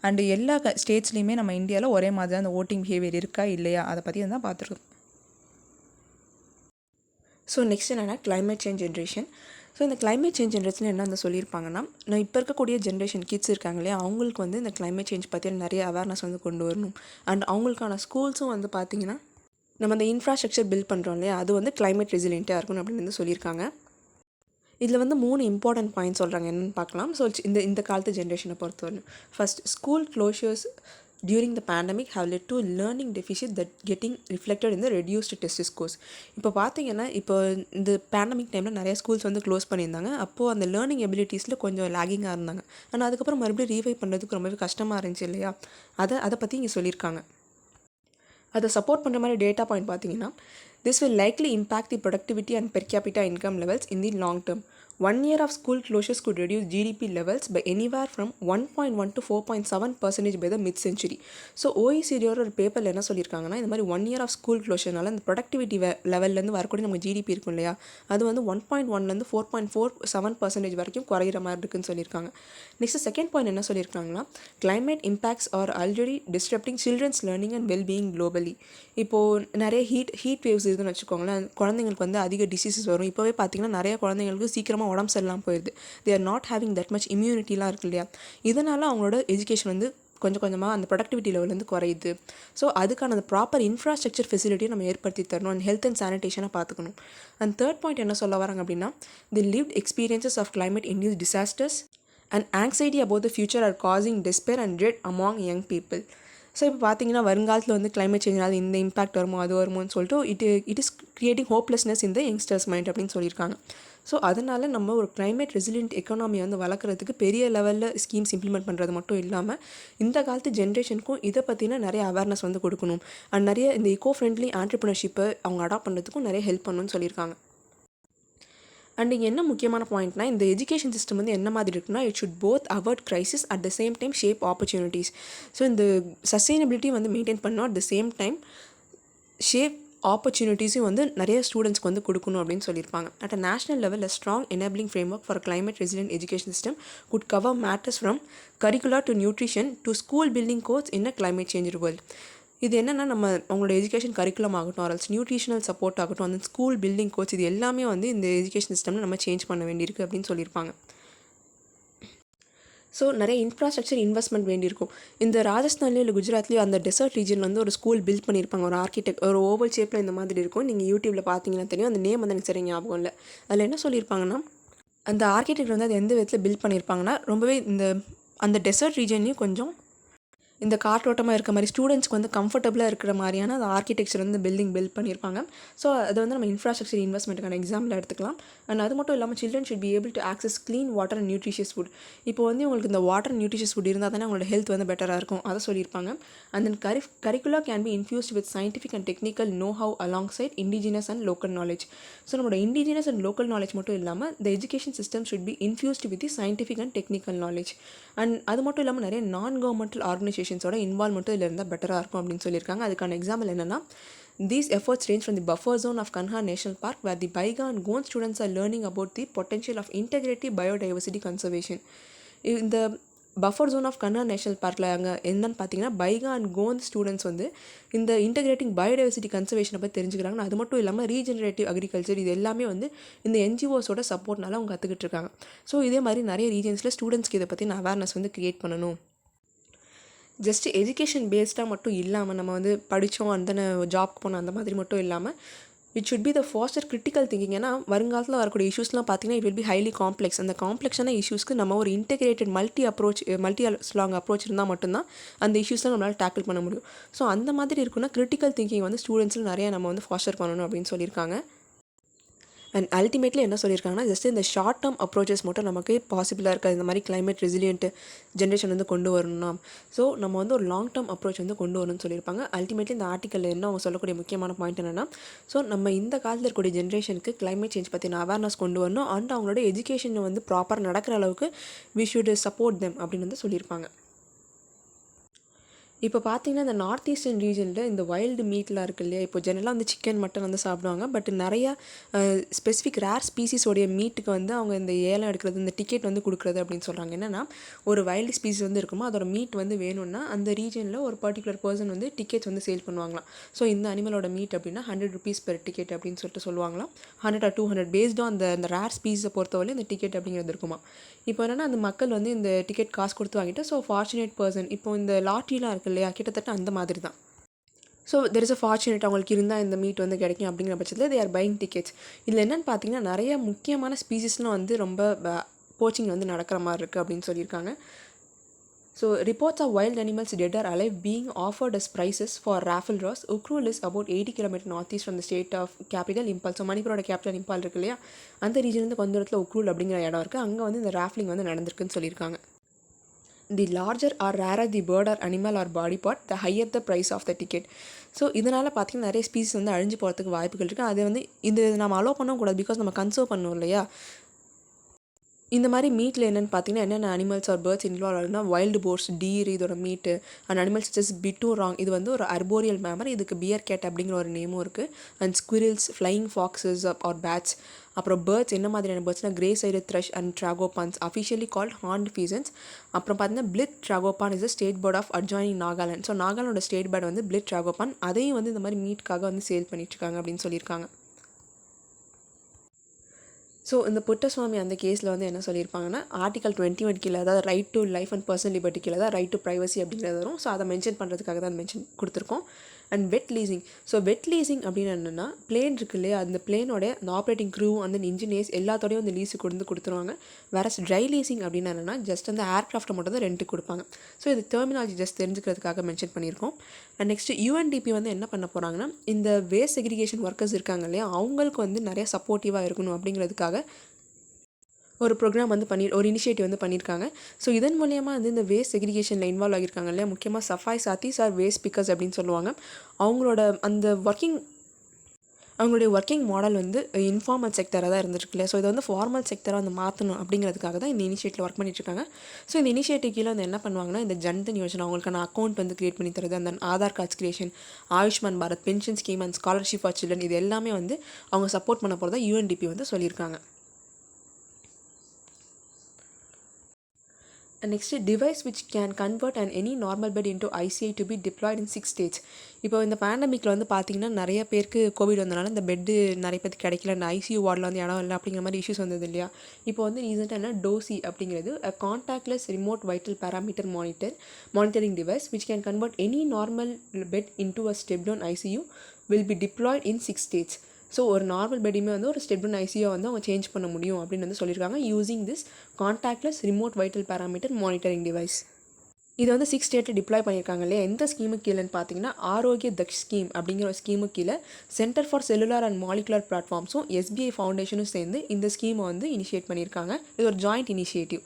அண்டு எல்லா ஸ்டேட்ஸ்லையுமே நம்ம இந்தியாவில் ஒரே மாதிரி அந்த ஓட்டிங் பிஹேவியர் இருக்கா இல்லையா அதை பற்றி தான் பார்த்துருக்கோம். ஸோ நெக்ஸ்ட் என்னென்னா கிளைமேட் சேஞ்ச் ஜென்ரேஷன். ஸோ இந்த கிளைமேட் சேஞ்ச் ஜென்ரேஷன் என்ன வந்து சொல்லியிருப்பாங்கன்னா, நான் இப்போ இருக்கக்கூடிய ஜென்ரேஷன் கிட்ஸ் இருக்காங்க இல்லையா, அவங்களுக்கு வந்து இந்த கிளைமேட் சேஞ்ச் பற்றி நிறைய அவேர்னஸ் வந்து கொண்டு வரணும். அண்ட் அவங்களுக்கான ஸ்கூல்ஸும் வந்து பார்த்திங்கன்னா நம்ம அந்த இன்ஃப்ராஸ்ட்ரக்சர் பில்ட் பண்ணுறோம் இல்லையா, அது வந்து கிளைமேட் ரெசிலியண்ட்டாக இருக்கணும் அப்படின்னு வந்து சொல்லியிருக்காங்க. இதில் வந்து 3 இம்பார்ட்டன்ட் பாயிண்ட் சொல்கிறாங்க, என்னென்னு பார்க்கலாம். ஸோ இந்த காலத்து ஜென்ரேஷனை பொறுத்தவரைக்கும் first, school closures during the pandemic have led to learning deficit that getting reflected in the reduced test scores. இப்போ பார்த்தீங்கன்னா இப்போ இந்த பேண்டமிக் டைமில் நிறைய ஸ்கூல்ஸ் வந்து க்ளோஸ் பண்ணியிருந்தாங்க. அப்போது அந்த லேர்னிங் எபிலிட்டிஸில் கொஞ்சம் லேகிங்காக இருந்தாங்க. ஆனால் அதுக்கப்புறம் மறுபடியும் ரீவைவ் பண்ணுறதுக்கு ரொம்பவே கஷ்டமாக இருந்துச்சு இல்லையா, அதை பற்றி இங்கே சொல்லியிருக்காங்க. அதை சப்போர்ட் பண்ணுற மாதிரி டேட்டா பாயிண்ட் பார்த்தீங்கன்னா, this will likely impact the productivity and per capita income levels in the long term. 1 year of school closures could reduce GDP levels by anywhere from 1.1 to 4.7% by the mid-century. So ஓஇசிடியோட ஒரு பேப்பரில் என்ன சொல்லியிருக்காங்கன்னா, இந்த மாதிரி 1 year of school closureனால இந்த productivity லெவல்லேருந்து வரக்கூடிய நம்ம GDP இருக்கும் இல்லையா, அது வந்து 1.1லேருந்து 4.47% வரைக்கும் குறையிற மாதிரி இருக்குன்னு சொல்லியிருக்காங்க. நெக்ஸ்ட் செகண்ட் பாயிண்ட் என்ன சொல்லியிருக்காங்கன்னா, climate impacts are already disrupting children's learning and well-being globally. இப்போது நிறைய ஹீட் வேவ்ஸ் இருக்குதுன்னு வச்சுக்கோங்களேன், குழந்தைங்களுக்கு வந்து அதிக டிசீசஸ் வரும். இப்போவே பார்த்தீங்கன்னா நிறைய குழந்தைங்களுக்கு சீக்கிரமாக உடம்பு சரியில்லாமல் போயிடுது. They are not having that much இம்யூனிட்டிலாம் இருக்கு இல்லையா, இதனால் அவங்களோட எஜுகேஷன் வந்து கொஞ்சம் கொஞ்சமாக அந்த ப்ரொடக்டிவிட்டி லெவலேருந்து குறையுது. ஸோ அதுக்கான அந்த ப்ராப்பர் இன்ஃப்ராஸ்ட்ரக்சர் ஃபெசிலிட்டியை நம்ம ஏற்படுத்தி தரணும். அண்ட் ஹெல்த் அண்ட் சானிடேஷனை பார்த்துக்கணும். அண்ட் தேர்ட் பாயிண்ட் என்ன சொல்ல வராங்க அப்படின்னா, the lived experiences of climate induced disasters and anxiety about the future are causing despair and dread among young people. So இப்போ பார்த்தீங்கன்னா வருங்காலத்தில் வந்து கிளைமேட் சேஞ்ச்னால இந்த இம்பாக்ட் வருமோ அது வருமோன்னு சொல்லிட்டு it is creating hopelessness in the youngsters mind அப்படின்னு சொல்லியிருக்காங்க. ஸோ அதனால் நம்ம ஒரு கிளைமேட் ரெசிலியன்ட் எக்கானமியை வந்து வளர்க்குறதுக்கு பெரிய லெவலில் ஸ்கீம்ஸ் இம்ப்ளிமெண்ட் பண்ணுறது மட்டும் இல்லாமல் இந்த காலத்து ஜென்ரேஷனுக்கும் இதை பற்றின நிறைய அவேர்னஸ் வந்து கொடுக்கணும். அண்ட் நிறைய இந்த இக்கோ ஃப்ரெண்ட்லி ஆண்டர்ப்ரனர்ஷிப்பை அவங்க அடாப்ட் பண்ணுறதுக்கும் நிறைய ஹெல்ப் பண்ணணும்னு சொல்லியிருக்காங்க. அண்ட் இங்கே என்ன முக்கியமான பாயிண்ட்னா, இந்த எஜுகேஷன் சிஸ்டம் வந்து என்ன மாதிரி இருக்குன்னா, it should both avoid crisis at the same time shape opportunities. So இந்த சஸ்டைனபிலிட்டி வந்து மெயின்டைன் பண்ணணும், at the same time shape ஆப்பர்ச்சுனிட்டிஸும் வந்து நிறைய ஸ்டூடெண்ட்ஸ்க்கு வந்து கொடுக்கணும் அப்படின்னு சொல்லியிருப்பாங்க. At a national level a strong enabling framework for climate resilient education system could cover matters from curricular to nutrition to school building course in a climate change world. இது என்னென்னா, நம்ம அவங்களோட எஜுகேஷன் கரிக்குலம் ஆகட்டும், ஆர்எல்ஸ் nutritional support ஆகட்டும், அந்த school building course, இது எல்லாமே வந்து இந்த எஜுகேஷன் சிஸ்டமில் நம்ம சேஞ்ச் பண்ண வேண்டியிருக்கு அப்படின்னு சொல்லியிருப்பாங்க. ஸோ நிறைய இன்ஃப்ராஸ்ட்ரக்சர் இன்வெஸ்ட்மெண்ட் வேண்டியிருக்கும். இந்த ராஜஸ்தான்லேயோ இல்லை குஜராத்லேயோ அந்த டெசர்ட் ரீஜன் வந்து ஒரு ஸ்கூல் பில்ட் பண்ணியிருப்பாங்க. ஒரு ஆர்கிடெக்ட் ஒரு ஓவல் ஷேப்பில் இந்த மாதிரி இருக்கும். நீங்கள் யூடியூப்பில் பார்த்தீங்கன்னா தெரியும். அந்த நேம் வந்து எனக்கு சரி ஞாபகம் இல்லை. அதில் என்ன சொல்லியிருப்பாங்கன்னா, அந்த ஆர்கிடெக்ட் வந்து அது எந்த விதத்தில் பில்ட் பண்ணியிருப்பாங்கன்னா, ரொம்பவே அந்த டெசர்ட் ரீஜன்லேயும் கொஞ்சம் இந்த காற்றோட்டமாக இருக்க மாதிரி ஸ்டூடெண்ட்ஸ்க்கு வந்து கம்ஃபர்டபுளாக இருக்கிற மாதிரியான அந்த ஆர்கிடெக்சர் வந்து பில்டிங் பில்ட் பண்ணியிருப்பாங்க. ஸோ அது வந்து நம்ம இன்ஃப்ராஸ்ட்ரக்சர் இன்வெஸ்ட்மெண்ட்டுக்கான எக்ஸாம்பிள் எடுத்துக்கலாம். அண்ட் அது மட்டும் இல்லாமல் children should be able to access clean water and nutritious food. இப்போ வந்து உங்களுக்கு இந்த வாட்டர் அண்ட் நியூட்ரிஷியஸ் ஃபுட் இருந்தால் தானே உங்களோட ஹெல்த் வந்து பெட்டராக இருக்கும், அதை சொல்லியிருப்பாங்க. And then curricular can be infused with scientific and technical know how alongside indigenous and local knowledge. So நம்மளோட இண்டிஜினஸ் அண்ட் லோக்கல் நாலேஜ் மட்டும் இல்லாமல் இந்த education system should be infused with the scientific and technical knowledge. And அது மட்டும் இல்லாமல் நிறைய நான் governmental ஆர்கனைசேஷன்ஸோட இன்வால்வ்மெண்ட்டும் இதில் இருந்தால் பெட்டராக இருக்கும் அப்படின்னு சொல்லியிருக்காங்க. அதுக்கான எக்ஸாம்பிள் என்னென்னா, these efforts range from the buffer zone of Kanha National Park, where the Baiga and Gond students are learning about the potential of integrative biodiversity conservation. இந்த buffer zone of Kanha national பார்க்கில் அங்கே என்னன்னு பார்த்தீங்கன்னா, Baiga and Gond students வந்து இந்த integrating biodiversity கன்சர்வேஷனை பற்றி தெரிஞ்சுக்கிறாங்க. அது மட்டும் இல்லாமல் ரீஜெனரேட்டிவ் அக்ரிகல்ச்சர் இது எல்லாமே வந்து இந்த என்ஜிஓஸோட சப்போர்ட்னால அவங்க கற்றுக்கிட்டு இருக்காங்க. ஸோ இதே மாதிரி நிறைய ரீஜன்ஸில் ஸ்டூடெண்ட்ஸ்க்கு இதை பற்றி அவேர்னஸ் வந்து க்ரியேட் பண்ணணும். ஜஸ்ட் எஜுகேஷன் பேஸ்டாக மட்டும் இல்லாமல் நம்ம வந்து படித்தோம் அந்த ஜாப்க்கு போனோம் அந்த மாதிரி மட்டும் இல்லாமல் it should be the foster critical thinking. ஏன்னா வருங்காலத்தில் வரக்கூடிய இஷ்யூஸ்லாம் பார்த்தீங்கன்னா it will be highly complex. அந்த காம்ப்ளெக்ஸான இஷ்யூஸ்க்கு நம்ம ஒரு இன்டெகிரேட்டட் மல்டி ஸ்லாங் அப்ரோச் இருந்தால் மட்டும்தான் அந்த இஷ்யூஸ்லாம் நம்மளால் டேக்கிள் பண்ண முடியும். ஸோ அந்த மாதிரி இருக்குன்னா கிரிட்டிக்கல் திங்கிங் வந்து ஸ்டூடெண்ட்ஸில் நிறையா நம்ம வந்து ஃபாஸ்டர் பண்ணணும் அப்படின்னு சொல்லியிருக்காங்க. அண்ட் அல்டிமேட்லி என்ன சொல்லியிருக்காங்கன்னா, ஜஸ்ட் இந்த ஷார்ட் டேர்ம் அப்ரோச்சஸ் மட்டும் நமக்கு பாசிபிளாக இருக்காது. இந்த மாதிரி கிளைமேட் ரெசிலியன்ட் ஜென்ரேஷன் வந்து கொண்டு வரணும்னா, ஸோ நம்ம வந்து ஒரு லாங் டேர்ம் அப்ரோச் வந்து கொண்டு வரணும்னு சொல்லியிருப்பாங்க. அல்டிமேட்லி இந்த ஆர்டிக்கலில் என்ன அவங்க சொல்லக்கூடிய முக்கியமான பாயிண்ட் என்னென்னா, ஸோ நம்ம இந்த காலத்தில் இருக்கக்கூடிய ஜென்ரேஷனுக்கு கிளைமேட் சேஞ்ச் பற்றின அவேர்னஸ் கொண்டு வரணும். அண்ட் அவங்களோட எஜுகேஷன் வந்து ப்ராப்பராக நடக்கிற அளவுக்கு வி ஷுட் சப்போர்ட் தெம் அப்படின்னு வந்து சொல்லியிருப்பாங்க. இப்போ பார்த்தீங்கன்னா இந்த நார்த் ஈஸ்டர்ன் ரீஜனில் இந்த வைல்டு மீட்லாம் இருக்குது இல்லையா, இப்போ ஜெனரலாக வந்து சிக்கன் மட்டன் வந்து சாப்பிடுவாங்க. பட் நிறையா ஸ்பெசிஃபிக் ரேர் ஸ்பீசிஸோடைய மீட்டுக்கு வந்து அவங்க இந்த ஏலம் எடுக்கிறது, இந்த டிக்கெட் வந்து கொடுக்குறது அப்படின்னு சொல்கிறாங்க. என்னென்னா, ஒரு வைல்டு ஸ்பீசிஸ் வந்து இருக்குமோ அதோட மீட் வந்து வேணும்னா அந்த ரீஜனில் ஒரு பர்டிகுலர் பர்சன் வந்து டிக்கெட்ஸ் வந்து சேல் பண்ணுவாங்களாம். ஸோ இந்த அனிமலோட மீட் அப்படின்னா 100 rupees பெர் டிக்கெட் அப்படின்னு சொல்லிட்டு சொல்லுவாங்களாம். 100 or 200 பேஸ்டாக அந்த ரேர் ஸ்பீஸை பொறுத்தவரை இந்த டிக்கெட் அப்படிங்கிறது இருக்குமா. இப்போ என்னென்னா அந்த மக்கள் வந்து இந்த டிக்கெட் காசு கொடுத்து வாங்கிட்டு, ஸோ ஃபார்ச்சுனேட் பர்சன் இப்போ இந்த லாட்ரிலாம் இருக்குது இல்லையா, கிட்டத்தட்ட அந்த மாதிரி தான். So there is a fortunate அவங்களுக்கு இருந்தால் இந்த மீட் வந்து கிடைக்கும் அப்படிங்கிற பட்சத்தில் தே ஆர் பையிங் டிக்கெட்ஸ். இதில் என்னென்னு பார்த்தீங்கன்னா நிறைய முக்கியமான ஸ்பீசிஸ்லாம் வந்து ரொம்ப போச்சிங் வந்து நடக்கிற மாதிரி இருக்குது அப்படின்னு சொல்லியிருக்காங்க. So reports of wild animals dead or alive being offered as prizes for raffle draws. Ukhrul is about 80 km northeast from the state of capital Impal. So மணிப்பூரோட கேபிட்டல் இம்பால் இருக்கு இல்லையா, அந்த ரீஜன்லேருந்து கொஞ்சம் தூரத்தில் உக்ரூல் அப்படிங்கிற இடம் இருக்குது. அங்கே வந்து இந்த ராஃப்லிங் வந்து நடந்திருக்குன்னு சொல்லியிருக்காங்க. The larger or rarer the bird or animal or body part the higher the price of the ticket. So இதனால் பார்த்திங்கன்னா நிறைய ஸ்பீசிஸ் வந்து அழிஞ்சு போகிறதுக்கு வாய்ப்புகள் இருக்குது. அது வந்து இது நம்ம அலோவ் பண்ணக்கூடாது, பிகாஸ் நம்ம கன்சர்வ் பண்ணணும் இல்லையா. இந்த மாதிரி மீட்டில் என்னென்னு பார்த்தீங்கன்னா என்னென்ன அனிமல்ஸ் ஆர் பேர்ட்ஸ் இன்வால்வ் ஆகுதுன்னா, வைல்டு போர்ஸ், டீர் இதோட மீட்டு, and animals just bit wrong இது வந்து ஒரு அர்போரியல் மேமர், இதுக்கு பியர் கேட் அப்படிங்கிற ஒரு நேமும் இருக்குது. And squirrels, flying foxes are bats. அப்புறம் பேர்ட்ஸ் என்ன மாதிரியான பேர்ட்ஸ்னால் grey sided thrush and tragopans officially called horned pheasants. அப்புறம் பார்த்தீங்கன்னா Blyth tragopan is state bird of adjoining Nagaland. So நாகாலாண்டோட ஸ்டேட் பேர்ட் வந்து பிளித் ட்ராகோபான், அதையும் வந்து இந்த மாதிரி மீட்காக வந்து சேல் பண்ணிட்டுருக்காங்க அப்படின்னு சொல்லியிருக்காங்க. ஸோ இந்த புட்டசுவாமி அந்த கேஸில் வந்து என்ன சொல்லியிருப்பாங்கன்னா, ஆர்டிகல் 21 கீழே, அதாவது right to life and personal liberty கீழே தான் ரைட் டு ப்ரைவசி அப்படிங்கிறது வரும். ஸோ அதை மென்ஷன் பண்ணுறதுக்காக தான் மென்ஷன் கொடுத்துருக்கோம். And wet leasing. So wet leasing அப்படின்னு என்னென்னா, பிளேன் இருக்கு இல்லையா, அந்த பிளேனோட அந்த ஆப்ரேட்டிங் க்ரூ அந்த இன்ஜினியர்ஸ் எல்லாத்தோடையும் அந்த லீஸுக்கு கொடுத்துருவாங்க. வேற ட்ரை லீசிங் அப்படின்னு என்னென்னா, ஜஸ்ட் அந்த ஏர்க்ராஃப்ட்டை மட்டும் தான் ரெண்ட்டுக்கு கொடுப்பாங்க. ஸோ இது டெர்மினாலஜி ஜஸ்ட் தெரிஞ்சுக்கிறதுக்காக மென்ஷன் பண்ணியிருக்கோம். அண்ட் நெக்ஸ்ட்டு UNDP வந்து என்ன பண்ண போகிறாங்கன்னா, இந்த வேஸ்ட் செக்ரிகேஷன் ஒர்க்கர்ஸ் இருக்காங்க இல்லையா, அவங்களுக்கு வந்து நிறைய சப்போர்ட்டிவாக இருக்கணும் அப்படிங்கிறதுக்காக ஒரு ப்ரோக்ராம் வந்து ஒரு இனிஷியேட்டிவ் வந்து பண்ணியிருக்காங்க. ஸோ இதன் மூலியமாக வந்து இந்த வேஸ்ட் செக்ரிகேஷனில் இன்வால்வ் ஆகியிருக்காங்க இல்லையா, முக்கியமாக சஃபாய் சாத்திஸ் ஆர் வேஸ்ட் பிக்கர்ஸ் அப்படின்னு சொல்லுவாங்க. அவங்களுடைய ஒர்க்கிங் மாடல் வந்து இன்ஃபார்மல் செக்டராக தான் இருந்துருக்கு இல்லையா. ஸோ இதை வந்து ஃபார்மல் செக்டராக வந்து மாற்றணும் அப்படிங்கிறதுக்காக தான் இந்த இனிஷியேட்டில் ஒர்க் பண்ணிட்டுருக்காங்க. ஸோ இந்த இனிஷியேட்டிவ் கீழே வந்து என்ன பண்ணுவாங்கன்னா, இந்த ஜன்தன் யோஜனா அவங்களுக்கான அக்கௌண்ட் வந்து கிரியேட் பண்ணி தருது, அந்த Aadhaar cards creation, Ayushman Bharat, pension scheme and scholarship for children, இது எல்லாமே வந்து அவங்க சப்போர்ட் பண்ண போகிறதா UNDP வந்து சொல்லியிருக்காங்க. Next device which can convert and any normal bed into ICU to be deployed in 6 states. இப்போ இந்த பேண்டமிக்கில் வந்து பார்த்திங்கன்னா நிறைய பேருக்கு கோவிட் வந்தனால இந்த பெட்டு நிறைய பேருக்கு கிடைக்கல, இந்த ஐசியூ வார்டில் வந்து இடம் இல்லை அப்படிங்கிற மாதிரி இஷ்யூஸ் வந்தது இல்லையா. இப்போ வந்து ரீசெண்டாக என்ன டோசி அப்படிங்கிறது contactless remote vital parameter monitoring device which can convert any normal bed into a step down ICU will be deployed in 6 states. So ஒரு நார்மல் பெட்டையுமே வந்து ஒரு ஸ்டெப் டவுன் ஐசியூ வந்து அவங்க சேஞ்ச் பண்ண முடியும் அப்படின்னு வந்து சொல்லியிருக்காங்க using this contactless remote vital parameter monitoring device. இது வந்து 6 ஸ்டேட்டில் டிப்ளாய் பண்ணியிருக்காங்க இல்லையா. எந்த ஸ்கீமுக்கு கீழேன்னு பார்த்தீங்கன்னா ஆரோக்கிய தக்ஷ் ஸ்கீம் அப்படிங்கிற ஒரு ஸ்கீமுக்கு கீழே centre for cellular and molecular பிளாட்ஃபார்ம்ஸும் SBI ஃபவுண்டேஷனும் சேர்ந்து இந்த ஸ்கீமை வந்து இனிஷியேட் பண்ணியிருக்காங்க. இது ஒரு ஜாயிண்ட் இனிஷியேட்டிவ்.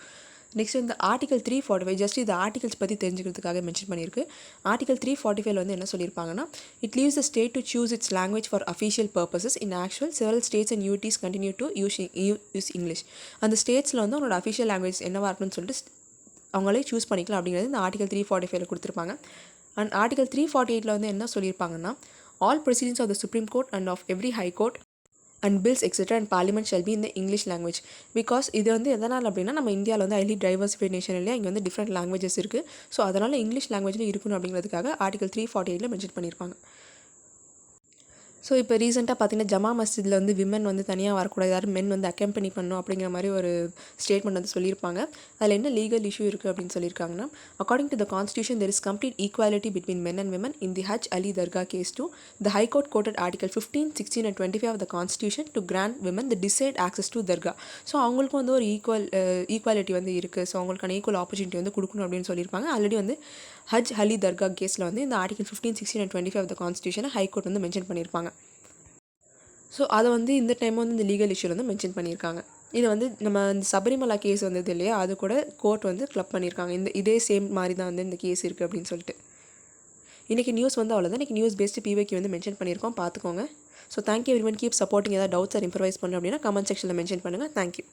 நெக்ஸ்ட் இந்த ஆர்டிகல் 345 ஜஸ்ட் இது ஆர்டிகல்ஸ் பற்றி தெரிஞ்சுக்கிறதுக்காக மென்ஷன் பண்ணியிருக்கு. ஆர்டிகல் 345 வந்து என்ன சொல்லியிருப்பாங்கன்னா it leaves the state to choose it's language for official purposes in actual several states and யூடிஸ் continue to use English. அந்த ஸ்டேட்ஸில் வந்து அவங்களோட அஃபிஷியல் லாங்குவேஜ் என்னவாக இருக்கணும்னு சொல்லிட்டு அவங்களே சூஸ் பண்ணிக்கலாம் அப்படிங்கிறது இந்த ஆர்டிகல் 345 கொடுத்துருப்பாங்க. அண்ட் ஆர்டிகல் 348 வந்து என்ன சொல்லியிருப்பாங்கன்னா all proceedings of the Supreme Court and of every high court and bills etcetera and parliament shall be இந்த இங்கிலீஷ் லாங்குவேஜ். பிகாஸ் இது வந்து எதனால் அப்படின்னா நம்ம இந்தியாவில் வந்து ஹைலி டைவர்சிஃபைட் நேஷன் இல்லையா, இங்கே வந்து டிஃப்ரெண்ட் லாங்குவேஜஸ் இருக்குது. ஸோ அதனால் இங்கிலீஷ் லாங்குவேஜில் இருக்கணும் அப்படிங்கிறதுக்காக ஆர்டிகல் 348 மென்ஷன் பண்ணியிருப்பாங்க. ஸோ இப்போ ரீசெண்டாக பார்த்தீங்கன்னா ஜமா மஸ்ஜிதில் வந்து விமன் வந்து தனியாக வரக்கூடாது, யாரும் மென் வந்து அக்கம்பெனி பண்ணணும் அப்படிங்கிற மாதிரி ஒரு ஸ்டேட்மெண்ட் வந்து சொல்லியிருப்பாங்க. அதில் என்ன லீகல் இஷ்யூ இருக்குது அப்படின்னு சொல்லியிருக்காங்கன்னா according to the constitution there is complete equality between men and women in the Haji Ali Dargah case too the high court quoted article 15, 16 and 25 of the constitution to grant women the decide access to dargah. So அவங்களுக்கும் வந்து ஒரு equality வந்து இருக்குது. So அவங்களுக்கான equal opportunity வந்து கொடுக்கணும் அப்படின்னு சொல்லியிருப்பாங்க. ஆல்ரெடி வந்து ஹஜ் அலி தர்கா கேஸில் வந்து இந்த ஆர்டிகல் 15, 16 and 25 ஆஃப் த கான்ஸ்டியூஷனை ஹைகோர்ட் வந்து மென்ஷன் பண்ணியிருப்பாங்க. ஸோ அதை வந்து இந்த டைம் வந்து இந்த லீகல் இஷ்யூ வந்து மென்ஷன் பண்ணியிருக்காங்க. இது வந்து நம்ம இந்த சபரிமலா கேஸ் வந்தது இல்லையா, அது கூட கோர்ட் வந்து கிளப் பண்ணியிருக்காங்க. இதே சேம் மாதிரி தான் வந்து இந்த கேஸ் இருக்குது அப்படின்னு சொல்லிட்டு. இன்றைக்கி நியூஸ் வந்து அவ்வளோதான். இன்றைக்கி நியூஸ் பேஸ்டு பிவைக்கு வந்து மென்ஷன் பண்ணியிருக்கோம், பார்த்துக்கோங்க. So thank you everyone, keep supporting. ஏதாவது டவுட்ஸ் ஆர் இம்ப்ரவைஸ் பண்ணணும் அப்படின்னா கமெண்ட் செக்ஷனில் மென்ஷன் பண்ணுங்கள். தேங்க்யூ.